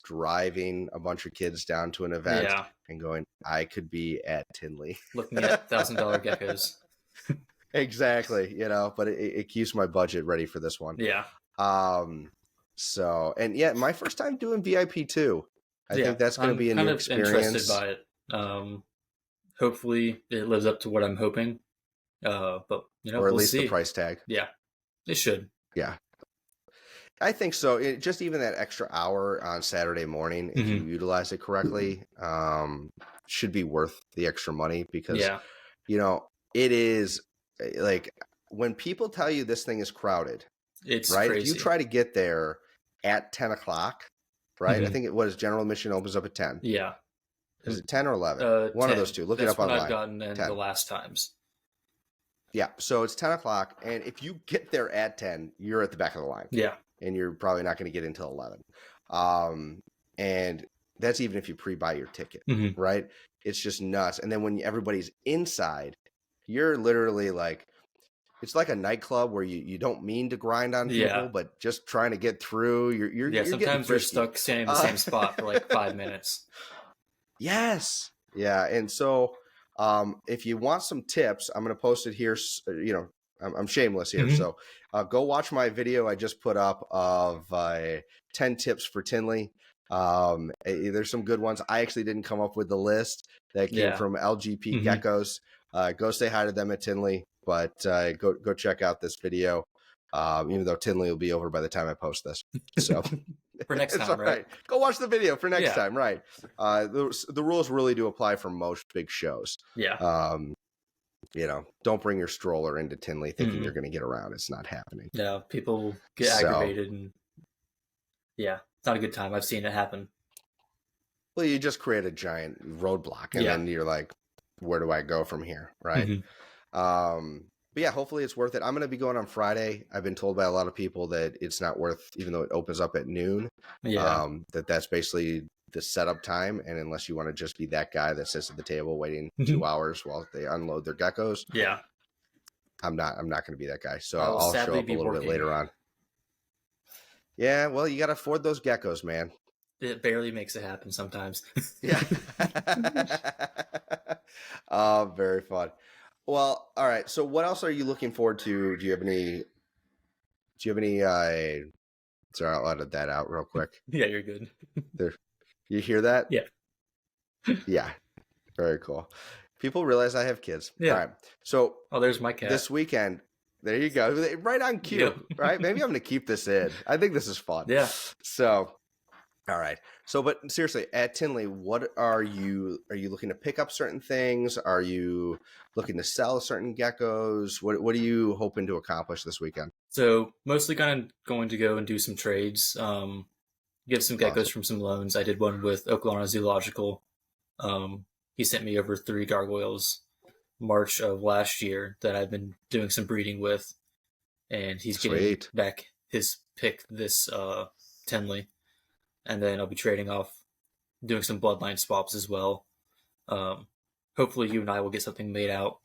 Speaker 2: driving a bunch of kids down to an event and going, I could be at Tinley.
Speaker 1: Looking at $1,000 geckos.
Speaker 2: Exactly, but it keeps my budget ready for this one.
Speaker 1: Yeah.
Speaker 2: So, and yeah, my first time doing VIP too. I think that's going to be a new experience.
Speaker 1: I'm interested by it. Hopefully it lives up to what I'm hoping. But
Speaker 2: or at least the price tag.
Speaker 1: Yeah, it should.
Speaker 2: Yeah, I think so. Just even that extra hour on Saturday morning, if you utilize it correctly, should be worth the extra money because, it is like when people tell you this thing is crowded,
Speaker 1: it's
Speaker 2: right.
Speaker 1: Crazy.
Speaker 2: If you try to get there at 10 o'clock, right? I think it was general admission opens up at 10.
Speaker 1: Yeah.
Speaker 2: Is it 10 or 11? One
Speaker 1: 10.
Speaker 2: of those two. Look
Speaker 1: That's
Speaker 2: it up online.
Speaker 1: I've gotten in 10. The last times.
Speaker 2: Yeah. So it's 10 o'clock. And if you get there at 10, you're at the back of the line.
Speaker 1: Yeah.
Speaker 2: And you're probably not going to get until 11. And that's even if you pre-buy your ticket, right? It's just nuts. And then when everybody's inside, you're literally like, it's like a nightclub where you don't mean to grind on people, but just trying to get through. You're
Speaker 1: sometimes you're stuck standing in the same spot for like 5 minutes.
Speaker 2: Yes. Yeah. And so if you want some tips, I'm going to post it here. I'm shameless here. So go watch my video I just put up of 10 tips for Tinley. There's some good ones. I actually didn't come up with the list that came from LGP Geckos. Go say hi to them at Tinley, but go check out this video. Even though Tinley will be over by the time I post this. So
Speaker 1: for next time, right?
Speaker 2: Go watch the video for next time, right? The rules really do apply for most big shows.
Speaker 1: Yeah.
Speaker 2: Don't bring your stroller into Tinley thinking you're going to get around. It's not happening.
Speaker 1: Yeah, people get aggravated and it's not a good time. I've seen it happen.
Speaker 2: Well, you just create a giant roadblock and then you're like, where do I go from here? Right. But yeah, hopefully it's worth it. I'm going to be going on Friday. I've been told by a lot of people that it's not worth, even though it opens up at noon, that's basically the setup time. And unless you want to just be that guy that sits at the table waiting 2 hours while they unload their geckos.
Speaker 1: Yeah.
Speaker 2: I'm not going to be that guy. So I'll show up a little bit later on. Yeah. Well, you got to afford those geckos, man.
Speaker 1: It barely makes it happen sometimes.
Speaker 2: Yeah. Oh, very fun. Well, all right. So what else are you looking forward to? Do you have any, sorry, I'll edit that out real quick.
Speaker 1: Yeah, you're good.
Speaker 2: There, you hear that?
Speaker 1: Yeah.
Speaker 2: Yeah. Very cool. People realize I have kids.
Speaker 1: Yeah.
Speaker 2: All right. So,
Speaker 1: there's my cat.
Speaker 2: This weekend, there you go. Right on cue, right? Maybe I'm going to keep this in. I think this is fun.
Speaker 1: Yeah.
Speaker 2: So, all right. So, but seriously, at Tinley, what are you looking to pick up certain things? Are you looking to sell certain geckos? What are you hoping to accomplish this weekend?
Speaker 1: So mostly kind of going to go and do some trades, get some geckos from some loans. I did one with Oklahoma Zoological. He sent me over 3 gargoyles March of last year that I've been doing some breeding with. And he's getting back his pick this Tinley. And then I'll be trading off, doing some bloodline swaps as well. Hopefully you and I will get something made out.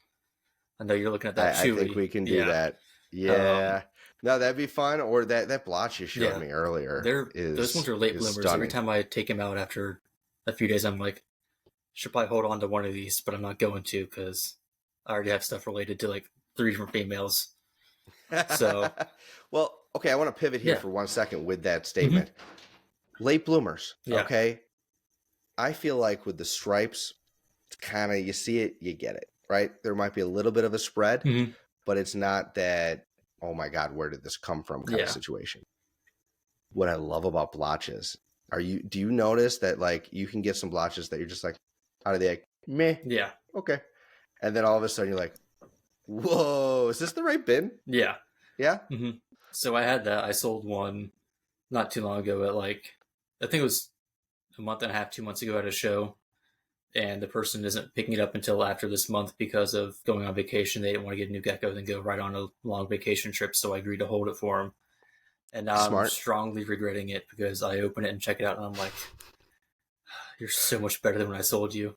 Speaker 1: I know you're looking at that Chewy.
Speaker 2: I think we can do that. Yeah. No, that'd be fun. Or that blotch you showed me earlier.
Speaker 1: Those ones are late bloomers. Stunning. Every time I take them out after a few days, I'm like, should probably hold on to one of these, but I'm not going to because I already have stuff related to like 3 different females. So,
Speaker 2: well, okay, I want to pivot here for 1 second with that statement. Late bloomers, okay? I feel like with the stripes, it's kind of, you see it, you get it, right? There might be a little bit of a spread, but it's not that, oh my God, where did this come from kind of situation. What I love about blotches, do you notice that like you can get some blotches that you're just like, out of the egg, meh.
Speaker 1: Yeah.
Speaker 2: Okay. And then all of a sudden you're like, whoa, is this the right bin?
Speaker 1: Yeah.
Speaker 2: Yeah?
Speaker 1: So I had that. I sold one not too long ago at like, I think it was a month and a half, 2 months ago at a show. And the person isn't picking it up until after this month because of going on vacation. They didn't want to get a new gecko and go right on a long vacation trip. So I agreed to hold it for him. And now I'm strongly regretting it because I open it and check it out and I'm like, you're so much better than when I sold you.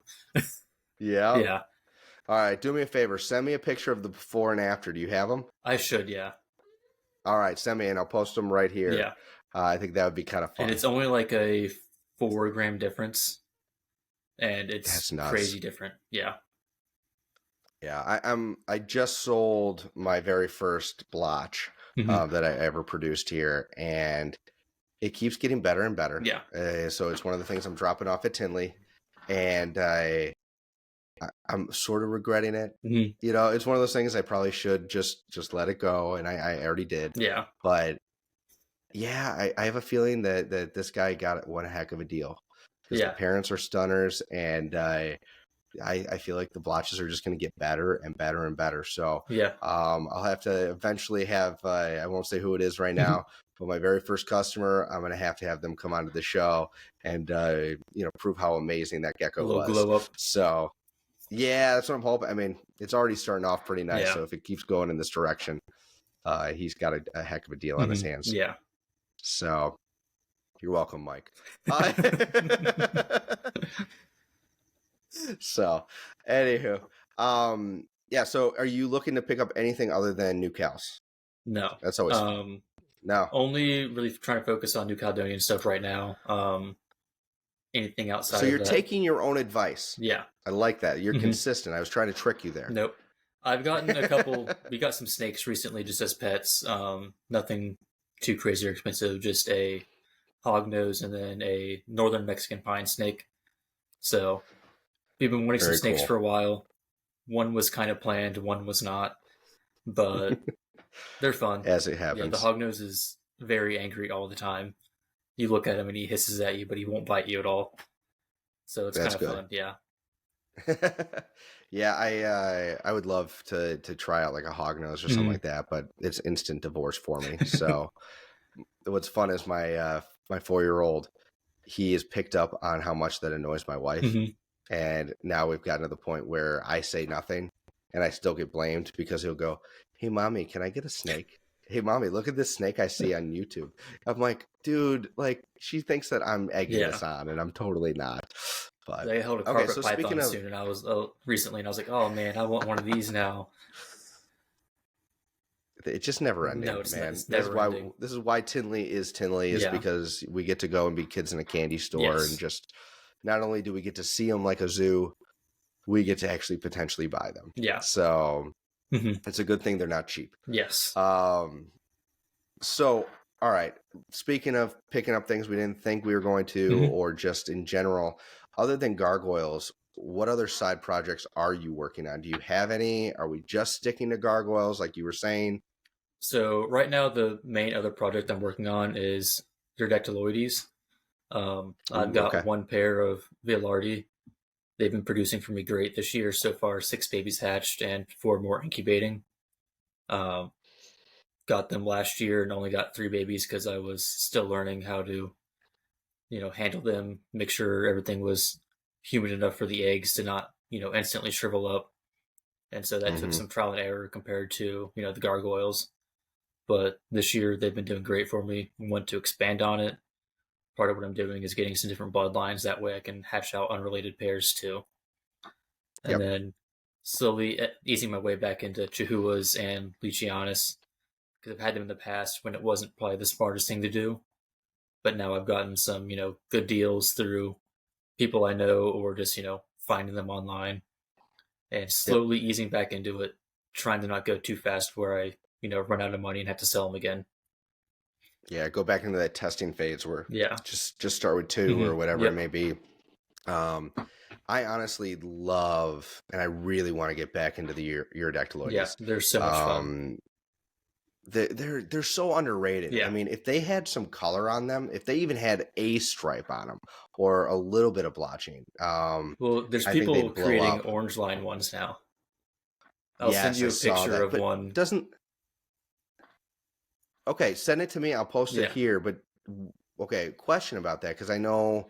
Speaker 2: Yeah.
Speaker 1: Yeah.
Speaker 2: All right. Do me a favor. Send me a picture of the before and after. Do you have them?
Speaker 1: I should. Yeah.
Speaker 2: All right. Send me and I'll post them right here.
Speaker 1: Yeah.
Speaker 2: I think that would be kind of fun.
Speaker 1: And it's only like a 4-gram difference, and it's crazy different. Yeah.
Speaker 2: Yeah, I just sold my very first blotch that I ever produced here, and it keeps getting better and better.
Speaker 1: Yeah.
Speaker 2: So it's one of the things I'm dropping off at Tinley, and I'm sort of regretting it.
Speaker 1: Mm-hmm.
Speaker 2: You know, it's one of those things I probably should just let it go, and I already did.
Speaker 1: Yeah.
Speaker 2: But yeah, I have a feeling that this guy got one heck of a deal, because the parents are stunners, and I feel like the blotches are just going to get better and better and better. So
Speaker 1: yeah,
Speaker 2: I'll have to eventually have, I won't say who it is right now, but my very first customer, I'm going to have them come onto the show and, prove how amazing that gecko was.
Speaker 1: Glow up.
Speaker 2: So yeah, that's what I'm hoping. I mean, it's already starting off pretty nice. Yeah. So if it keeps going in this direction, he's got a heck of a deal on his hands.
Speaker 1: Yeah.
Speaker 2: So you're welcome, Mike. So, anywho, yeah. So, are you looking to pick up anything other than new cows?
Speaker 1: No,
Speaker 2: that's always no.
Speaker 1: Only really trying to focus on New Caledonian stuff right now. Anything outside?
Speaker 2: So you're taking your own advice.
Speaker 1: Yeah,
Speaker 2: I like that. You're consistent. I was trying to trick you there.
Speaker 1: Nope. I've gotten a couple. We got some snakes recently, just as pets. Nothing too crazy or expensive. Just a hognose and then a northern Mexican pine snake. So we've been wanting some snakes for a while. One was kind of planned, one was not, but they're fun.
Speaker 2: As it happens.
Speaker 1: Yeah, the hognose is very angry all the time. You look at him and he hisses at you, but he won't bite you at all. So it's kind of fun. Yeah.
Speaker 2: Yeah, I would love to try out like a hognose or something like that, but it's instant divorce for me. So what's fun is my 4-year-old, he is picked up on how much that annoys my wife. And now we've gotten to the point where I say nothing and I still get blamed, because he'll go, "Hey, mommy, can I get a snake? Hey, mommy, look at this snake I see on YouTube." I'm like, dude, like, she thinks that I'm egging this on, and I'm totally not. But
Speaker 1: they held a carpet python soon, and I was recently, and I was like, "Oh man, I want one of these now."
Speaker 2: It just never ending,
Speaker 1: no, it's
Speaker 2: man.
Speaker 1: Not, it's
Speaker 2: this is why Tinley is because we get to go and be kids in a candy store, and just not only do we get to see them like a zoo, we get to actually potentially buy them.
Speaker 1: Yeah.
Speaker 2: So it's a good thing they're not cheap.
Speaker 1: Yes.
Speaker 2: So, all right. Speaking of picking up things we didn't think we were going to, or just in general, other than gargoyles, what other side projects are you working on? Do you have any? Are we just sticking to gargoyles like you were saying?
Speaker 1: So right now, the main other project I'm working on is Urdactyloides. I've got one pair of Velarde. They've been producing for me great this year so far. 6 babies hatched and 4 more incubating. Got them last year and only got 3 babies because I was still learning how to, handle them, make sure everything was humid enough for the eggs to not, instantly shrivel up. And so that took some trial and error compared to, the gargoyles. But this year they've been doing great for me. I want to expand on it. Part of what I'm doing is getting some different bloodlines. That way I can hatch out unrelated pairs too. And then slowly easing my way back into Chihuahuas and Leachianus, because I've had them in the past when it wasn't probably the smartest thing to do. But now I've gotten some, good deals through people I know, or just, finding them online, and slowly easing back into it, trying to not go too fast where I, run out of money and have to sell them again.
Speaker 2: Yeah, go back into that testing phase where just start with 2 or whatever it may be. I honestly love, and I really want to get back into the Urdactyloides.
Speaker 1: Yeah, they're so much fun.
Speaker 2: They're so underrated.
Speaker 1: Yeah.
Speaker 2: I mean, if they had some color on them, if they even had a stripe on them or a little bit of blotching.
Speaker 1: Well, there's people creating orange line ones now. I'll send you a picture of one.
Speaker 2: Okay, send it to me. I'll post it here. But okay, question about that, because I know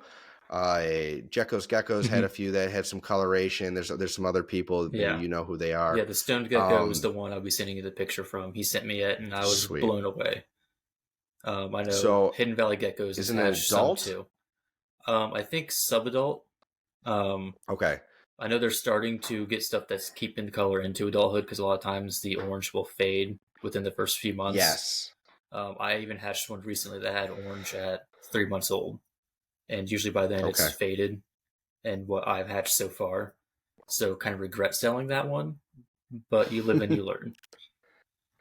Speaker 2: Geckos had a few that had some coloration. There's some other people that you know who they are.
Speaker 1: Yeah, the stoned gecko is the one I'll be sending you the picture from. He sent me it, and I was blown away. I know Hidden Valley Geckos is an adult too. I think subadult.
Speaker 2: Okay.
Speaker 1: I know they're starting to get stuff that's keeping the color into adulthood, because a lot of times the orange will fade within the first few months.
Speaker 2: Yes.
Speaker 1: I even hatched one recently that had orange at 3 months old, and usually by then
Speaker 2: Okay.
Speaker 1: it's faded and what I've hatched so far. So kind of regret selling that one, but you live and you learn.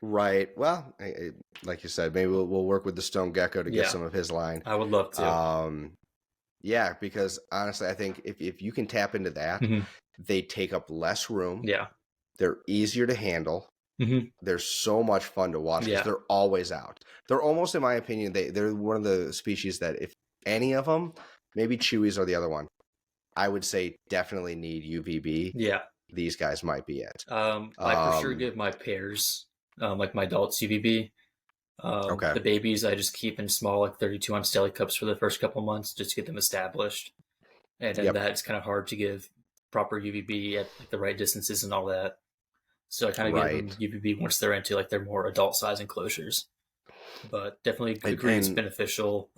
Speaker 2: Right. Well, like you said, maybe we'll work with the stone gecko to get
Speaker 1: Yeah.
Speaker 2: some of his line.
Speaker 1: I would love to.
Speaker 2: Yeah, because honestly, I think if you can tap into that, they take up less room.
Speaker 1: Yeah.
Speaker 2: They're easier to handle. They're so much fun to watch because they're always out. They're almost, in my opinion, they're one of the species that if any of them, maybe chewies are the other one, I would say definitely need UVB.
Speaker 1: Yeah.
Speaker 2: These guys might be it.
Speaker 1: I for sure give my pairs, like my adults UVB.
Speaker 2: Okay.
Speaker 1: The babies I just keep in small, like 32-ounce deli cups for the first couple months just to get them established. And then that's kind of hard to give proper UVB at like the right distances and all that. So I kind of give them UVB once they're into like their more adult size enclosures. But definitely agree it's beneficial.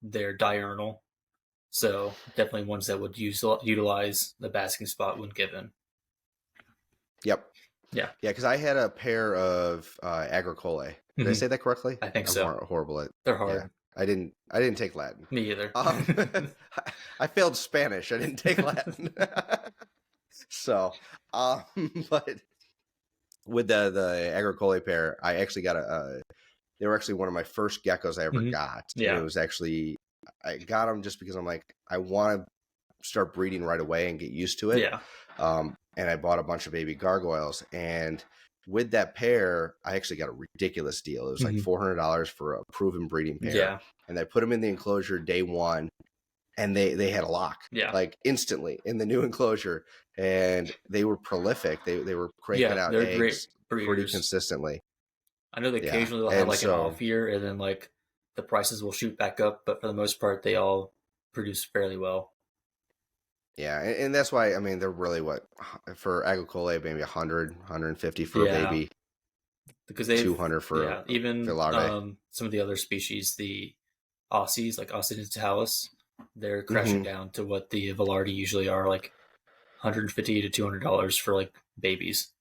Speaker 1: They're diurnal. So definitely ones that would utilize the basking spot when given.
Speaker 2: Yep.
Speaker 1: Yeah.
Speaker 2: Yeah, because I had a pair of agricole. Did I say that correctly?
Speaker 1: I think so.
Speaker 2: I'm horrible at.
Speaker 1: They're hard.
Speaker 2: Yeah, I didn't take Latin.
Speaker 1: Me either.
Speaker 2: I failed Spanish. I didn't take Latin. So, but with the agricole pair, I actually got they were actually one of my first geckos I ever got.
Speaker 1: Yeah.
Speaker 2: And it was actually, I got them just because I'm like, I want to start breeding right away and get used to it.
Speaker 1: Yeah.
Speaker 2: And I bought a bunch of baby gargoyles, and with that pair, I actually got a ridiculous deal. It was like $400 for a proven breeding pair.
Speaker 1: Yeah.
Speaker 2: And I put them in the enclosure day one, and they had a lock.
Speaker 1: Yeah.
Speaker 2: Like instantly in the new enclosure. And they were prolific. They were cranking out eggs pretty consistently.
Speaker 1: I know that occasionally they'll have like an off year, and then like the prices will shoot back up, but for the most part, they all produce fairly well.
Speaker 2: Yeah, and that's why, I mean, they're really for agricole, maybe 100, 150 for a baby.
Speaker 1: Because they
Speaker 2: 200 for
Speaker 1: even
Speaker 2: for larvae.
Speaker 1: Some of the other species, the Aussies, like Occidentalis, they're crashing down to what the Velarde usually are, like $150 to $200 for like babies.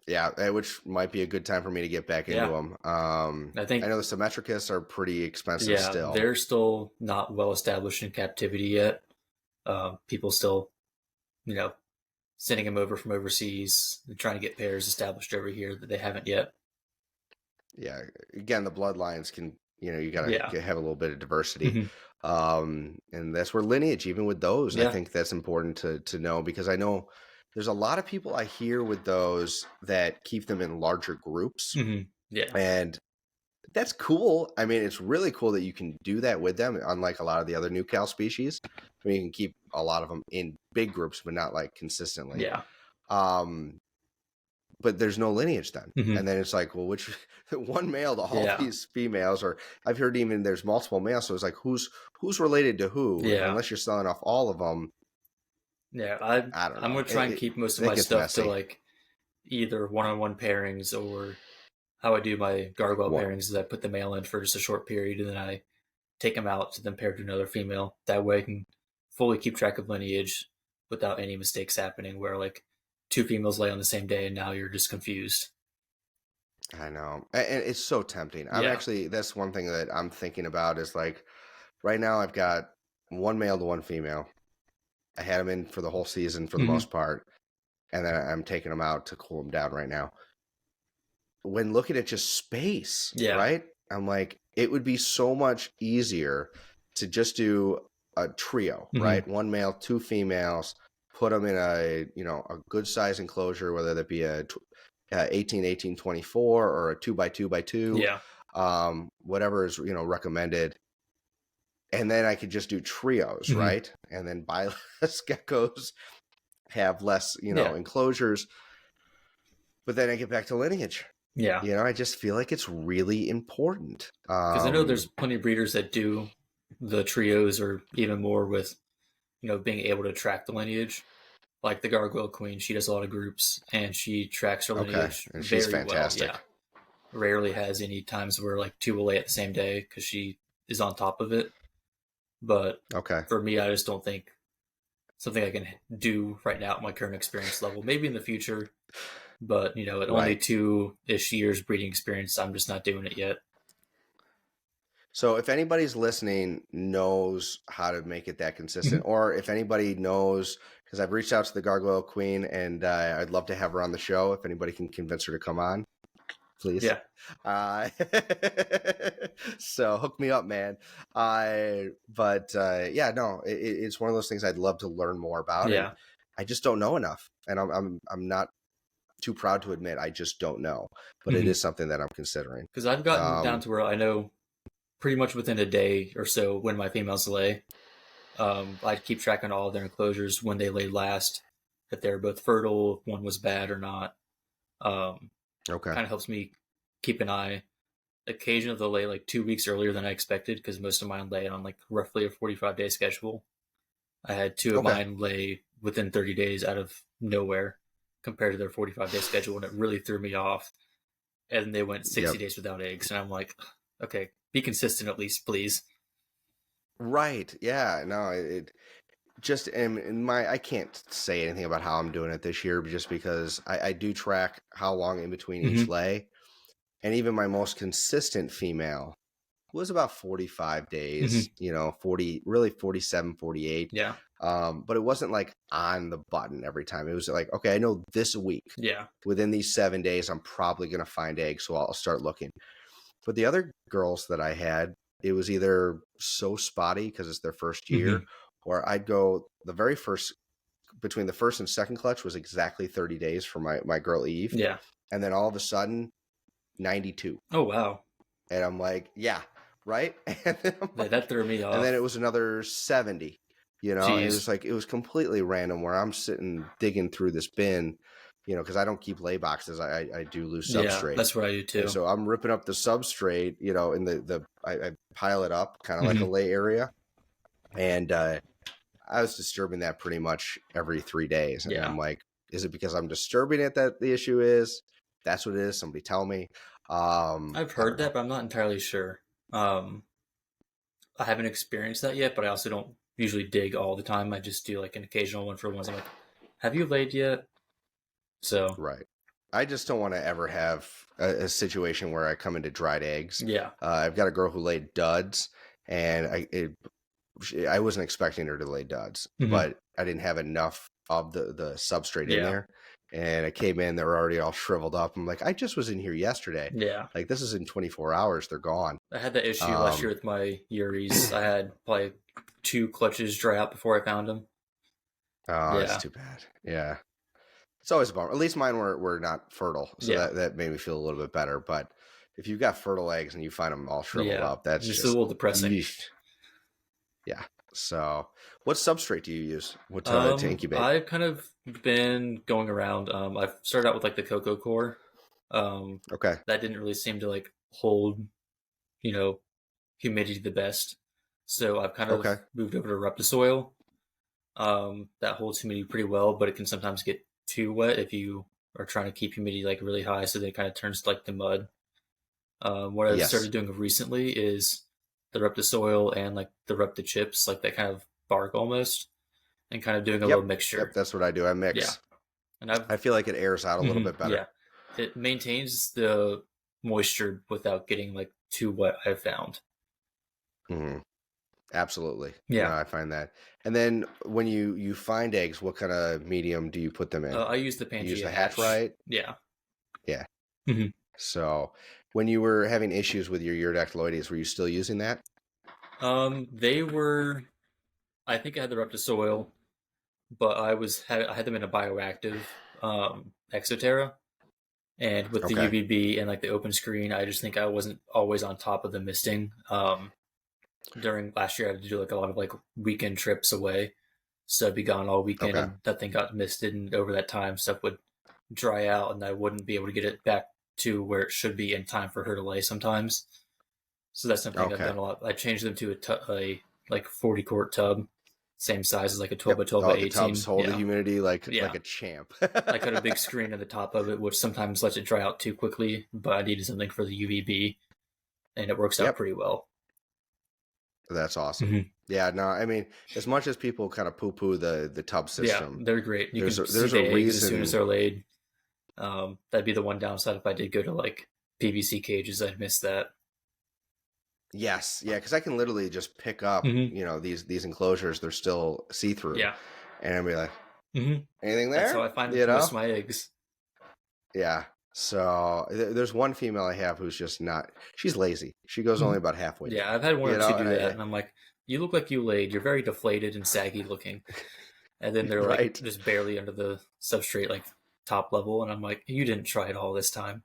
Speaker 2: Yeah, which might be a good time for me to get back into them. I know the Symmetricus are pretty expensive still.
Speaker 1: They're still not well established in captivity yet. People still, sending them over from overseas and trying to get pairs established over here that they haven't yet.
Speaker 2: Yeah, again, the bloodlines can, you got to have a little bit of diversity. And that's where Lineage, even with those, I think that's important to know, because I know there's a lot of people I hear with those that keep them in larger groups.
Speaker 1: Yeah.
Speaker 2: And that's cool. I mean, it's really cool that you can do that with them, unlike a lot of the other new Cal species. I mean, you can keep a lot of them in big groups, but not like consistently.
Speaker 1: Yeah.
Speaker 2: But there's no lineage then. And then it's like, well, which one male to all these females, or I've heard even there's multiple males. So it's like, who's related to who?
Speaker 1: Yeah.
Speaker 2: Unless you're selling off all of them.
Speaker 1: Yeah.
Speaker 2: I don't know.
Speaker 1: I'm going to try and keep most of my stuff to like either one-on-one pairings, or how I do my gargoyle pairings is I put the male in for just a short period, and then I take them out to then pair to another female. That way I can fully keep track of lineage without any mistakes happening where like two females lay on the same day and now you're just confused.
Speaker 2: I know. And it's so tempting. That's one thing that I'm thinking about is like, right now I've got one male to one female. I had them in for the whole season for the most part. And then I'm taking them out to cool them down right now. When looking at just space, right? I'm like, it would be so much easier to just do a trio, right? One male, two females, put them in a good size enclosure, whether that be a 18-18-24 or a 2x2x2, whatever is recommended. And then I could just do trios, right? And then buy less geckos, have less enclosures. But then I get back to lineage. Yeah. I just feel like it's really important.
Speaker 1: Because I know there's plenty of breeders that do the trios or even more with, being able to track the lineage. Like the Gargoyle Queen, she does a lot of groups and she tracks her lineage
Speaker 2: and she's
Speaker 1: very
Speaker 2: fantastic.
Speaker 1: Well. Yeah. Rarely has any times where like two will lay at the same day because she is on top of it. But for me, I just don't think something I can do right now at my current experience level. Maybe in the future. But, at only 2-ish years breeding experience, I'm just not doing it yet.
Speaker 2: So if anybody's listening knows how to make it that consistent,
Speaker 1: Mm-hmm.
Speaker 2: or if anybody knows, because I've reached out to the Gargoyle Queen and I'd love to have her on the show. If anybody can convince her to come on, please.
Speaker 1: Yeah.
Speaker 2: So hook me up, man. Yeah, no, it's one of those things I'd love to learn more about, and I just don't know enough, and I'm not too proud to admit I just don't know, but it is something that I'm considering.
Speaker 1: Because I've gotten down to where I know pretty much within a day or so when my females lay. I keep track on all of their enclosures when they laid last, if they're both fertile, if one was bad or not. Okay. Kind of helps me keep an eye. Occasionally they'll lay like 2 weeks earlier than I expected because most of mine lay on like roughly a 45-day schedule. I had two of mine lay within 30 days out of nowhere compared to their 45-day schedule, and it really threw me off. And they went 60 days without eggs, and I'm like, okay, be consistent at least, please.
Speaker 2: Right. Yeah. No, it just in my, I can't say anything about how I'm doing it this year just because I do track how long in between each lay. And even my most consistent female was about 45 days, 47, 48.
Speaker 1: Yeah.
Speaker 2: But it wasn't like on the button every time. It was like, okay, I know this week.
Speaker 1: Yeah.
Speaker 2: Within these 7 days, I'm probably going to find eggs, so I'll start looking. But the other girls that I had, it was either so spotty because it's their first year, or I'd go between the first and second clutch was exactly 30 days for my girl Eve.
Speaker 1: Yeah.
Speaker 2: And then all of a sudden, 92.
Speaker 1: Oh, wow.
Speaker 2: And I'm like, yeah, right? And then
Speaker 1: that threw me off.
Speaker 2: And then it was another 70, and it was completely random where I'm sitting digging through this bin, because I don't keep lay boxes. I do lose substrate.
Speaker 1: Yeah, that's what I do too.
Speaker 2: And so I'm ripping up the substrate, and I pile it up kind of like a lay area. And I was disturbing that pretty much every 3 days. And I'm like, is it because I'm disturbing it that the issue is? That's what it is. Somebody tell me.
Speaker 1: I've heard that, but I'm not entirely sure. I haven't experienced that yet, but I also don't usually dig all the time. I just do like an occasional one for ones. I'm like, have you laid yet? So
Speaker 2: right. I just don't want to ever have a situation where I come into dried eggs.
Speaker 1: Yeah.
Speaker 2: I've got a girl who laid duds, and I wasn't expecting her to lay duds, but I didn't have enough of the substrate in there. And I came in, they were already all shriveled up. I'm like, I just was in here yesterday.
Speaker 1: Yeah.
Speaker 2: Like, this is in 24 hours. They're gone.
Speaker 1: I had that issue last year with my Uris. I had probably 2 clutches dry out before I found them.
Speaker 2: Oh, that's too bad. Yeah. It's always a bummer. At least mine were not fertile. So that made me feel a little bit better. But if you've got fertile eggs and you find them all shriveled up, that's just
Speaker 1: a little depressing.
Speaker 2: Yeesh. Yeah. So what substrate do you use to incubate?
Speaker 1: I've kind of been going around. I've started out with like the cocoa core.
Speaker 2: Okay.
Speaker 1: That didn't really seem to like hold, humidity the best. So I've kind of moved over to Reptisoil. That holds humidity pretty well, but it can sometimes get too wet if you are trying to keep humidity like really high, so that it kind of turns to like the mud. What I've started doing recently is the Reptisoil and like the Reptichips, like that kind of bark almost, and kind of doing a little mixture.
Speaker 2: Yep, that's what I do. I mix. Yeah.
Speaker 1: And
Speaker 2: I feel like it airs out a little bit better.
Speaker 1: Yeah. It maintains the moisture without getting like too wet, I've found.
Speaker 2: Absolutely.
Speaker 1: Yeah.
Speaker 2: I find that. And then when you find eggs, what kind of medium do you put them in?
Speaker 1: I use the Pangea.
Speaker 2: You use the hatch right?
Speaker 1: Yeah.
Speaker 2: Yeah. So when you were having issues with your Urdactyloides, were you still using that?
Speaker 1: They were, I think I had the Reptisoil, but I had them in a bioactive Exoterra. And with the UVB and like the open screen, I just think I wasn't always on top of the misting. During last year, I had to do like a lot of like weekend trips away. So I'd be gone all weekend and that thing got misted. And over that time, stuff would dry out and I wouldn't be able to get it back to where it should be in time for her to lay sometimes. So that's something I've done a lot. I changed them to a like 40 quart tub, same size as like a 12 by 12 by 18. The
Speaker 2: tubs hold the humidity like a champ.
Speaker 1: I cut a big screen at the top of it, which sometimes lets it dry out too quickly, but I needed something for the UVB, and it works out pretty well.
Speaker 2: That's awesome. Yeah, no, I mean, as much as people kind of poo-poo the tub system,
Speaker 1: they're great. There's a reason as soon as they're laid. That'd be the one downside if I did go to like PVC cages. I'd miss that.
Speaker 2: Yes, yeah, because I can literally just pick up, these enclosures. They're still see-through,
Speaker 1: Yeah.
Speaker 2: and I'll be like,
Speaker 1: hmm
Speaker 2: anything
Speaker 1: That's how
Speaker 2: there?
Speaker 1: I find
Speaker 2: You
Speaker 1: most
Speaker 2: know?
Speaker 1: of my eggs.
Speaker 2: Yeah. So there's one female I have who's just not. She's lazy. She goes only about halfway
Speaker 1: Yeah,
Speaker 2: down.
Speaker 1: I've had one or two
Speaker 2: And
Speaker 1: do that, and I'm like, you look like you laid. You're very deflated and saggy looking. And then they're like
Speaker 2: right.
Speaker 1: just barely under the substrate, like top level. And I'm like, you didn't try it all this time.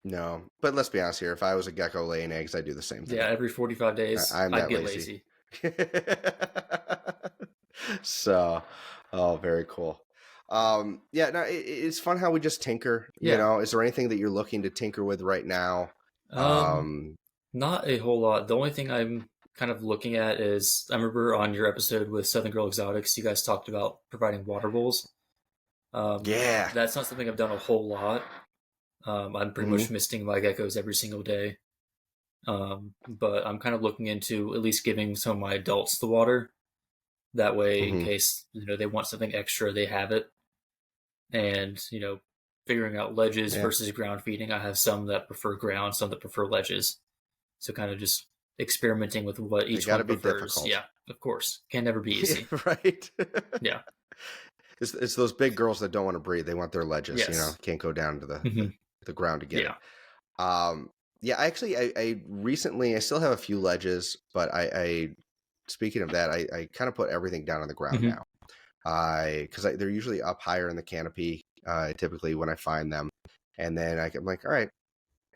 Speaker 2: No, but let's be honest here. If I was a gecko laying eggs, I'd do the same
Speaker 1: Yeah,
Speaker 2: thing.
Speaker 1: every 45 days,
Speaker 2: I'm
Speaker 1: I'd
Speaker 2: that
Speaker 1: get
Speaker 2: lazy.
Speaker 1: lazy.
Speaker 2: So, oh, very cool. Yeah, no, it's fun how we just tinker.
Speaker 1: Yeah.
Speaker 2: Is there anything that you're looking to tinker with right now?
Speaker 1: Um, Not a whole lot. The only thing I'm kind of looking at is I remember on your episode with Southern Girl Exotics, you guys talked about providing water bowls.
Speaker 2: Yeah.
Speaker 1: That's not something I've done a whole lot. I'm pretty much misting my geckos every single day. But I'm kind of looking into at least giving some of my adults the water. That way, in case they want something extra, they have it. And figuring out ledges versus ground feeding. I have some that prefer ground, some that prefer ledges. So kind of just experimenting with what each one prefers. Difficult. Yeah, of course, can never be easy.
Speaker 2: Yeah, right.
Speaker 1: Yeah.
Speaker 2: It's those big girls that don't want to breathe. They want their ledges.
Speaker 1: Yes.
Speaker 2: Can't go down to the ground to get it. Yeah, I recently, I still have a few ledges, but I speaking of that, I kind of put everything down on the ground now. Because they're usually up higher in the canopy, typically when I find them. And then I'm like, all right,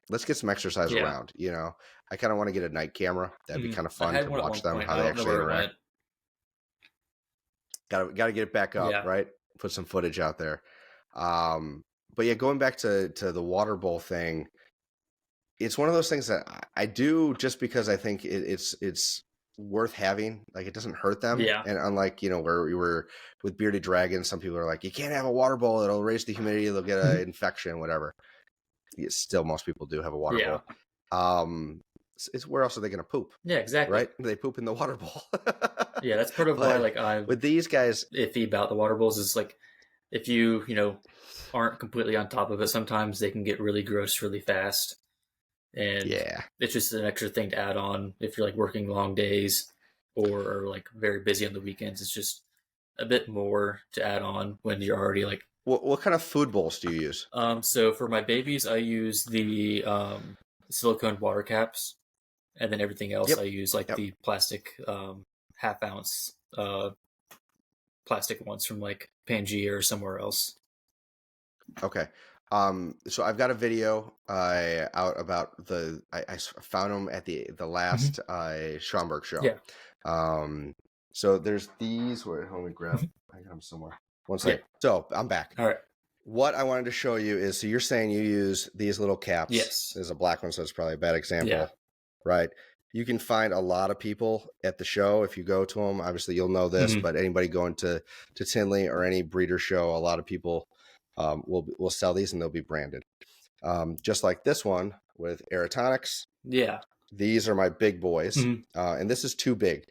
Speaker 2: let's get some exercise around. I kind of want to get a night camera. That'd be kind of fun to watch them, how they actually interact. Got to get it back up, right? Put some footage out there. But yeah, going back to the water bowl thing, it's one of those things that I do just because I think it's worth having. Like, it doesn't hurt them.
Speaker 1: Yeah.
Speaker 2: And unlike, where we were with bearded dragons, some people are like, you can't have a water bowl. It'll raise the humidity. They'll get an infection, whatever. Still, most people do have a water bowl. It's where else are they going to poop?
Speaker 1: Yeah, exactly.
Speaker 2: Right? They poop in the water bowl.
Speaker 1: Yeah, that's part of why I'm
Speaker 2: with these guys
Speaker 1: iffy about the water bowls is like, if you aren't completely on top of it, sometimes they can get really gross really fast. And it's just an extra thing to add on if you're like working long days or like very busy on the weekends. It's just a bit more to add on when you're already like.
Speaker 2: What kind of food bowls do you use?
Speaker 1: So for my babies, I use the silicone water caps, and then everything else I use like the plastic half-ounce plastic ones from like Pangea or somewhere else.
Speaker 2: Okay. So I've got a video out about I found them at the last Schaumburg show.
Speaker 1: Yeah.
Speaker 2: So there's these. Wait, let me grab. I got them somewhere. One second. Yeah. So I'm back.
Speaker 1: All right.
Speaker 2: What I wanted to show you is, so you're saying you use these little caps.
Speaker 1: Yes.
Speaker 2: There's a black one, so it's probably a bad example.
Speaker 1: Yeah.
Speaker 2: Right. You can find a lot of people at the show if you go to them. Obviously, you'll know this, but anybody going to Tinley or any breeder show, a lot of people will sell these and they'll be branded. Just like this one with Aerotonics.
Speaker 1: Yeah.
Speaker 2: These are my big boys. And this is too big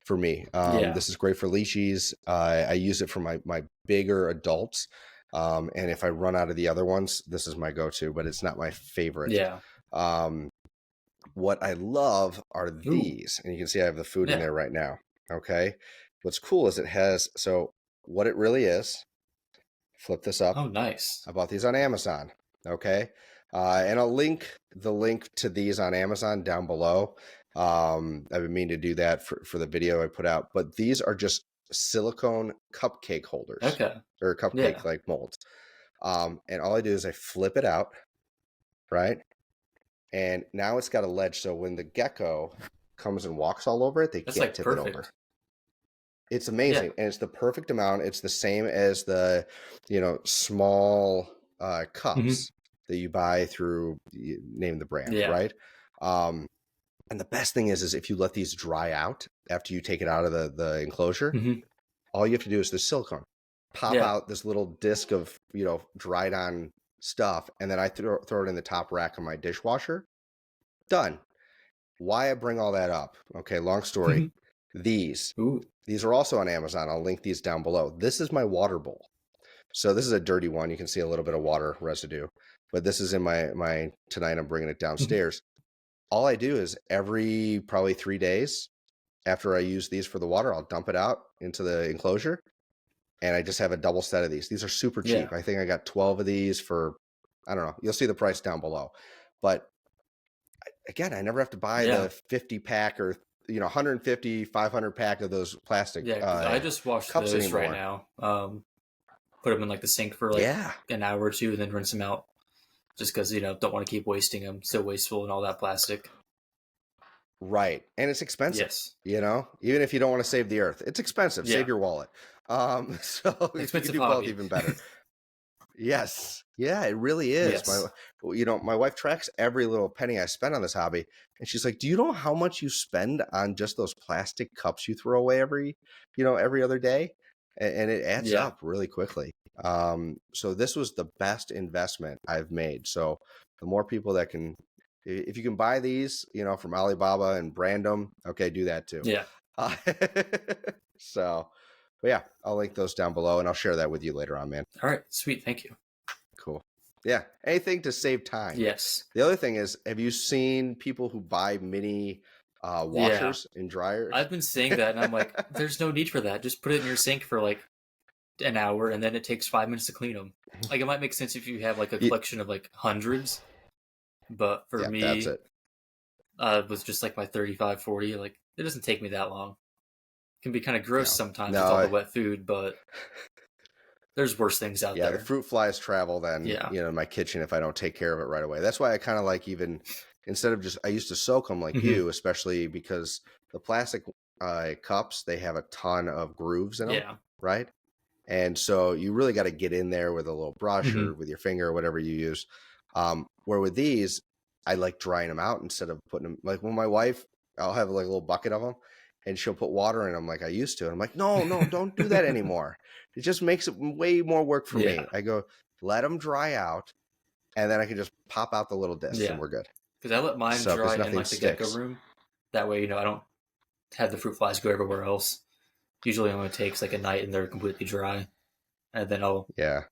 Speaker 2: for me. This is great for leashes. I use it for my bigger adults. And if I run out of the other ones, this is my go-to, but it's not my favorite.
Speaker 1: Yeah.
Speaker 2: What I love are these. And you can see I have the food in there right now. Okay. What's cool is it has, so what it really is, flip this up.
Speaker 1: Oh, nice.
Speaker 2: I bought these on Amazon. Okay. And I'll link the link to these on Amazon down below. I've been meaning to do that for the video I put out, but these are just silicone cupcake holders.
Speaker 1: Okay.
Speaker 2: Or cupcake like molds. And all I do is I flip it out, right? And now it's got a ledge, so when the gecko comes and walks all over it, they can't tip it over. It's amazing, and it's the perfect amount. It's the same as the, small cups that you buy through, you name the brand, right? And the best thing is if you let these dry out after you take it out of the enclosure, all you have to do is the silicone. Pop out this little disc of, dried on stuff, and then I throw it in the top rack of my dishwasher. Done. Why I bring all that up? Okay, long story. These are also on Amazon. I'll link these down below. This is my water bowl. So this is a dirty one. You can see a little bit of water residue, but this is in my tonight. I'm bringing it downstairs. all I do is every probably 3 days after I use these for the water, I'll dump it out into the enclosure, and I just have a double set of these. These are super cheap. I think I got 12 of these for, I don't know. You'll see the price down below. But again, I never have to buy the 50 pack or 150, 500 pack of those plastic.
Speaker 1: Yeah, because I just wash those anymore. Right now. Put them in like the sink for like an hour or two, and then rinse them out. Just because don't want to keep wasting them. So wasteful and all that plastic.
Speaker 2: Right, and it's expensive.
Speaker 1: Yes,
Speaker 2: even if you don't want to save the earth, it's expensive. Save your wallet. So expensive you do both, even better. Yes, yeah, it really is. Yes. My wife tracks every little penny I spend on this hobby, and she's like, "Do you know how much you spend on just those plastic cups you throw away every other day?" And it adds up really quickly. So this was the best investment I've made. So the more people that can, if you can buy these, from Alibaba and brand them, okay, do that too.
Speaker 1: Yeah.
Speaker 2: So, but yeah, I'll link those down below, and I'll share that with you later on, man.
Speaker 1: All right, sweet, thank you.
Speaker 2: Cool. Yeah, anything to save time.
Speaker 1: Yes.
Speaker 2: The other thing is, have you seen people who buy mini washers and dryers?
Speaker 1: I've been seeing that, and I'm like, there's no need for that. Just put it in your sink for like an hour, and then it takes 5 minutes to clean them. Like, it might make sense if you have like a collection of like hundreds, but for me,
Speaker 2: that's it.
Speaker 1: With just like my 35, 40, like it doesn't take me that long. It can be kind of gross sometimes with all the wet food, but there's worse things out there.
Speaker 2: Yeah, the fruit flies travel then, in my kitchen if I don't take care of it right away. That's why I kind of like, even instead of I used to soak them like you, especially because the plastic cups, they have a ton of grooves in them, right? And so you really got to get in there with a little brush or with your finger or whatever you use. Where with these, I like drying them out instead of putting them, like when my wife, I'll have like a little bucket of them and she'll put water in them like I used to. And I'm like, no, don't do that anymore. It just makes it way more work for me. I go, let them dry out, and then I can just pop out the little discs and we're good.
Speaker 1: Because I let mine dry in like the gecko room. That way, I don't have the fruit flies go everywhere else. Usually only takes like a night and they're completely dry. And then I'll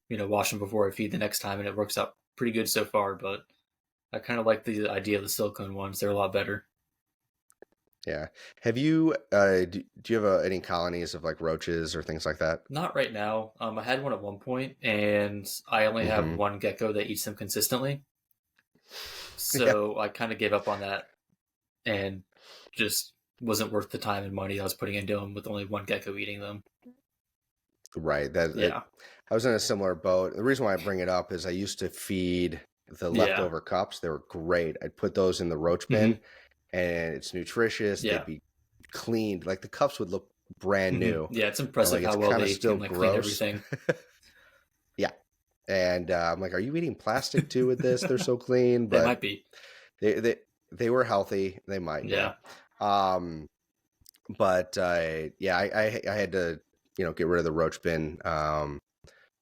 Speaker 1: wash them before I feed the next time, and it works out pretty good so far. But I kind of like the idea of the silicone ones. They're a lot better.
Speaker 2: Yeah. Have you, do you have any colonies of like roaches or things like that?
Speaker 1: Not right now. I had one at one point, and I only have one gecko that eats them consistently. So I kind of gave up on that, and just wasn't worth the time and money I was putting into them with only one gecko eating them.
Speaker 2: Right. I was in a similar boat. The reason why I bring it up is I used to feed the leftover cups. They were great. I'd put those in the roach bin, and it's nutritious. They'd be cleaned. Like the cups would look brand new.
Speaker 1: Yeah, it's impressive how well they can clean everything.
Speaker 2: And I'm like, are you eating plastic too with this? They're so clean. But
Speaker 1: they might be.
Speaker 2: They were healthy. They might.
Speaker 1: Yeah.
Speaker 2: But I had to get rid of the roach bin. As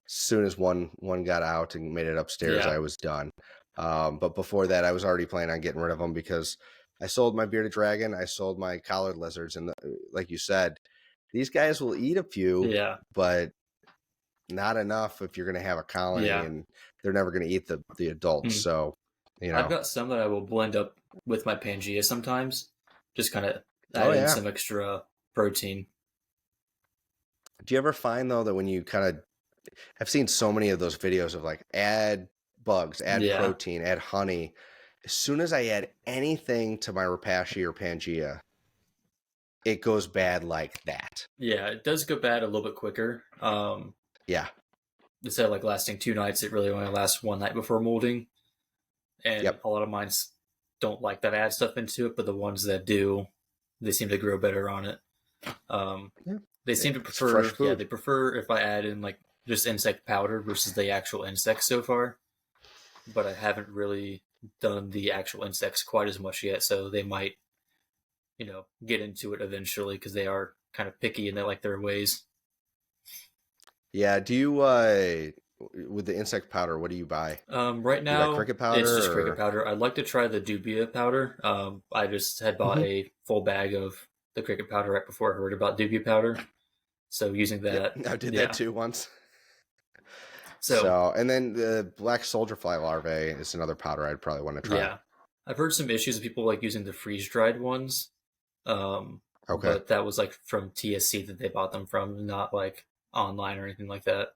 Speaker 2: soon as one got out and made it upstairs, I was done. But before that, I was already planning on getting rid of them because I sold my bearded dragon. I sold my collared lizards. And like you said, these guys will eat a few, but not enough if you're going to have a colony, and they're never going to eat the adults. So,
Speaker 1: I've got some that I will blend up with my Pangea sometimes, just kind of add in some extra protein.
Speaker 2: Do you ever find though that when you I've seen so many of those videos of like add bugs, add protein, add honey. As soon as I add anything to my Rapashi or Pangea, it goes bad like that.
Speaker 1: Yeah, it does go bad a little bit quicker. Instead of like lasting 2 nights, it really only lasts 1 night before molding. And a lot of mines don't like that I add stuff into it, but the ones that do, they seem to grow better on it. They seem to prefer, they prefer if I add in like just insect powder versus the actual insects so far. But I haven't really done the actual insects quite as much yet, so they might, get into it eventually because they are kind of picky and they like their ways.
Speaker 2: Yeah. Do you, with the insect powder, what do you buy?
Speaker 1: Right now,
Speaker 2: cricket powder,
Speaker 1: it's just cricket powder. I'd like to try the dubia powder. I just had bought a full bag of the cricket powder right before I heard about dubia powder. So using that.
Speaker 2: I did that too once. So, and then the black soldier fly larvae is another powder I'd probably want to try.
Speaker 1: Yeah. I've heard some issues with people like using the freeze-dried ones. But that was like from TSC that they bought them from, not like online or anything like that.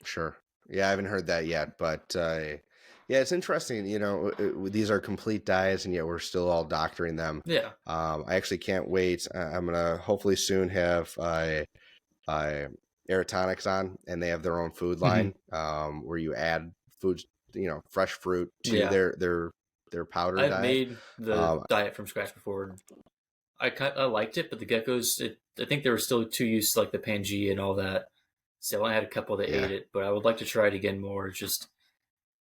Speaker 2: Sure. Yeah, I haven't heard that yet, but yeah, it's interesting. These are complete diets, and yet we're still all doctoring them.
Speaker 1: Yeah.
Speaker 2: I actually can't wait. I'm gonna hopefully soon have Aerotonics on, and they have their own food line where you add foods, fresh fruit to their powder diet.
Speaker 1: I've made the diet from scratch before. I liked it, but the geckos, I think they were still too used to like the Pangea and all that. So I only had a couple that ate it, but I would like to try it again more. It's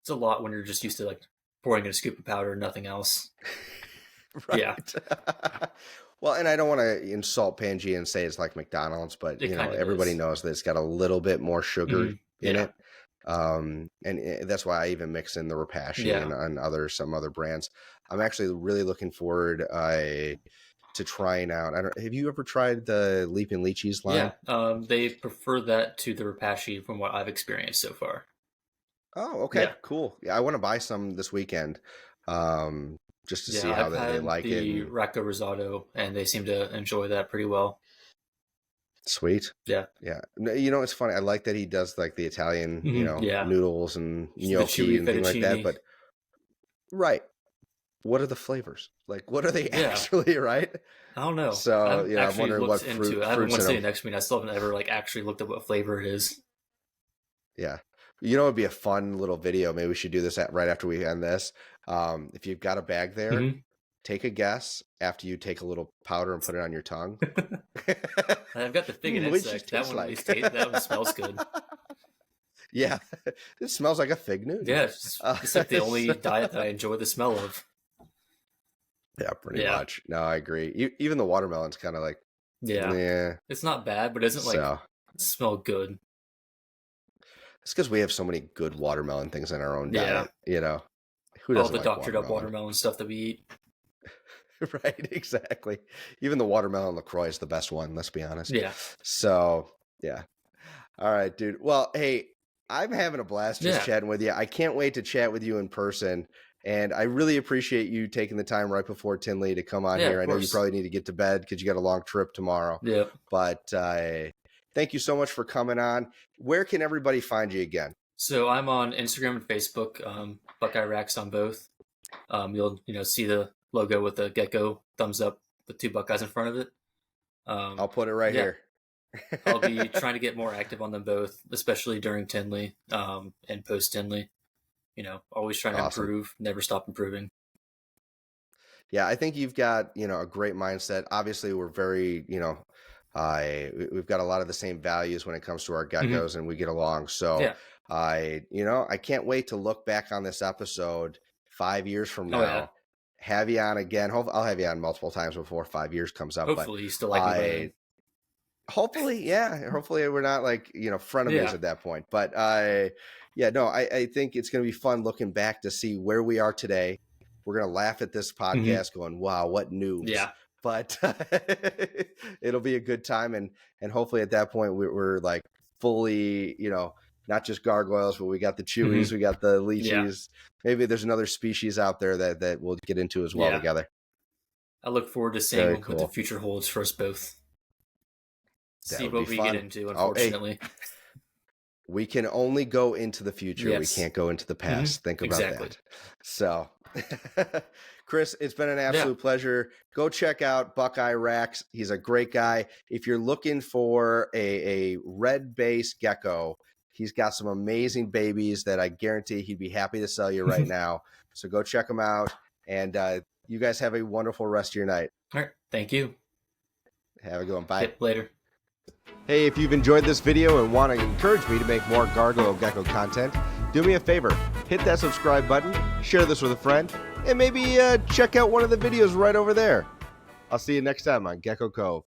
Speaker 1: a lot when you're just used to like pouring in a scoop of powder and nothing else.
Speaker 2: Right. Yeah. Well, and I don't want to insult Pangea and say it's like McDonald's, but everybody knows that it's got a little bit more sugar in it. And that's why I even mix in the Repashy and some other brands. I'm actually really looking forward to trying out. Have you ever tried the Leaping Lychees line?
Speaker 1: Yeah, they prefer that to the Repashy from what I've experienced so far.
Speaker 2: Oh, okay, cool. Yeah, I want to buy some this weekend, just to see how they like it.
Speaker 1: The Racco Risotto, and they seem to enjoy that pretty well.
Speaker 2: Sweet.
Speaker 1: Yeah.
Speaker 2: Yeah. It's funny. I like that he does like the Italian, noodles and gnocchi and things like that. But right. What are the flavors? Like, what are they actually, right?
Speaker 1: I don't know.
Speaker 2: So, I'm wondering what fruit.
Speaker 1: I have one sitting next to me, and I still haven't ever like actually looked at what flavor it is.
Speaker 2: Yeah. It'd be a fun little video. Maybe we should do this right after we end this. If you've got a bag there, take a guess after you take a little powder and put it on your tongue.
Speaker 1: I've got the fig and insect. That one smells good.
Speaker 2: Yeah. It smells like a fig Newton.
Speaker 1: Yeah. It's like the only diet that I enjoy the smell of.
Speaker 2: Yeah, pretty much. No, I agree. Even the watermelon's kind of like,
Speaker 1: it's not bad, but it doesn't smell good.
Speaker 2: It's because we have so many good watermelon things in our own diet. Who doesn't
Speaker 1: all the doctored up watermelon stuff that we eat.
Speaker 2: Right, exactly. Even the watermelon LaCroix is the best one. Let's be honest.
Speaker 1: Yeah.
Speaker 2: So yeah. All right, dude. Well, hey, I'm having a blast just chatting with you. I can't wait to chat with you in person. And I really appreciate you taking the time right before Tinley to come on here. I know you probably need to get to bed because you got a long trip tomorrow.
Speaker 1: Yeah.
Speaker 2: But thank you so much for coming on. Where can everybody find you again?
Speaker 1: So I'm on Instagram and Facebook, Buckeye Rhacs on both. You'll see the logo with the gecko thumbs up with 2 Buckeyes in front of it.
Speaker 2: I'll put it right here.
Speaker 1: I'll be trying to get more active on them both, especially during Tinley and post Tinley. Always trying to improve, never stop improving.
Speaker 2: Yeah, I think you've got, a great mindset. Obviously, we're very, we've got a lot of the same values when it comes to our geckos and we get along. So I can't wait to look back on this episode 5 years from now, have you on again. I'll have you on multiple times before 5 years comes up.
Speaker 1: Hopefully you still like me.
Speaker 2: Hopefully, hopefully we're not like, frenemies at that point. But I think it's going to be fun looking back to see where we are today. We're going to laugh at this podcast going, wow, what noobs.
Speaker 1: Yeah.
Speaker 2: But it'll be a good time. And hopefully at that point we're like fully, not just gargoyles, but we got the chewies, we got the lychees. Maybe there's another species out there that we'll get into as well together.
Speaker 1: I look forward to seeing what the future holds for us both. See what we get into, unfortunately.
Speaker 2: We can only go into the future. Yes. We can't go into the past. Think about that. So, Chris, it's been an absolute pleasure. Go check out Buckeye Rhacs. He's a great guy. If you're looking for a red-based gecko, he's got some amazing babies that I guarantee he'd be happy to sell you right now. So go check him out. And you guys have a wonderful rest of your night.
Speaker 1: All right. Thank you.
Speaker 2: Have a good one. Bye.
Speaker 1: Yep, later.
Speaker 2: Hey, if you've enjoyed this video and want to encourage me to make more gargoyle gecko content, do me a favor, hit that subscribe button, share this with a friend, and maybe check out one of the videos right over there. I'll see you next time on Gecko Cove.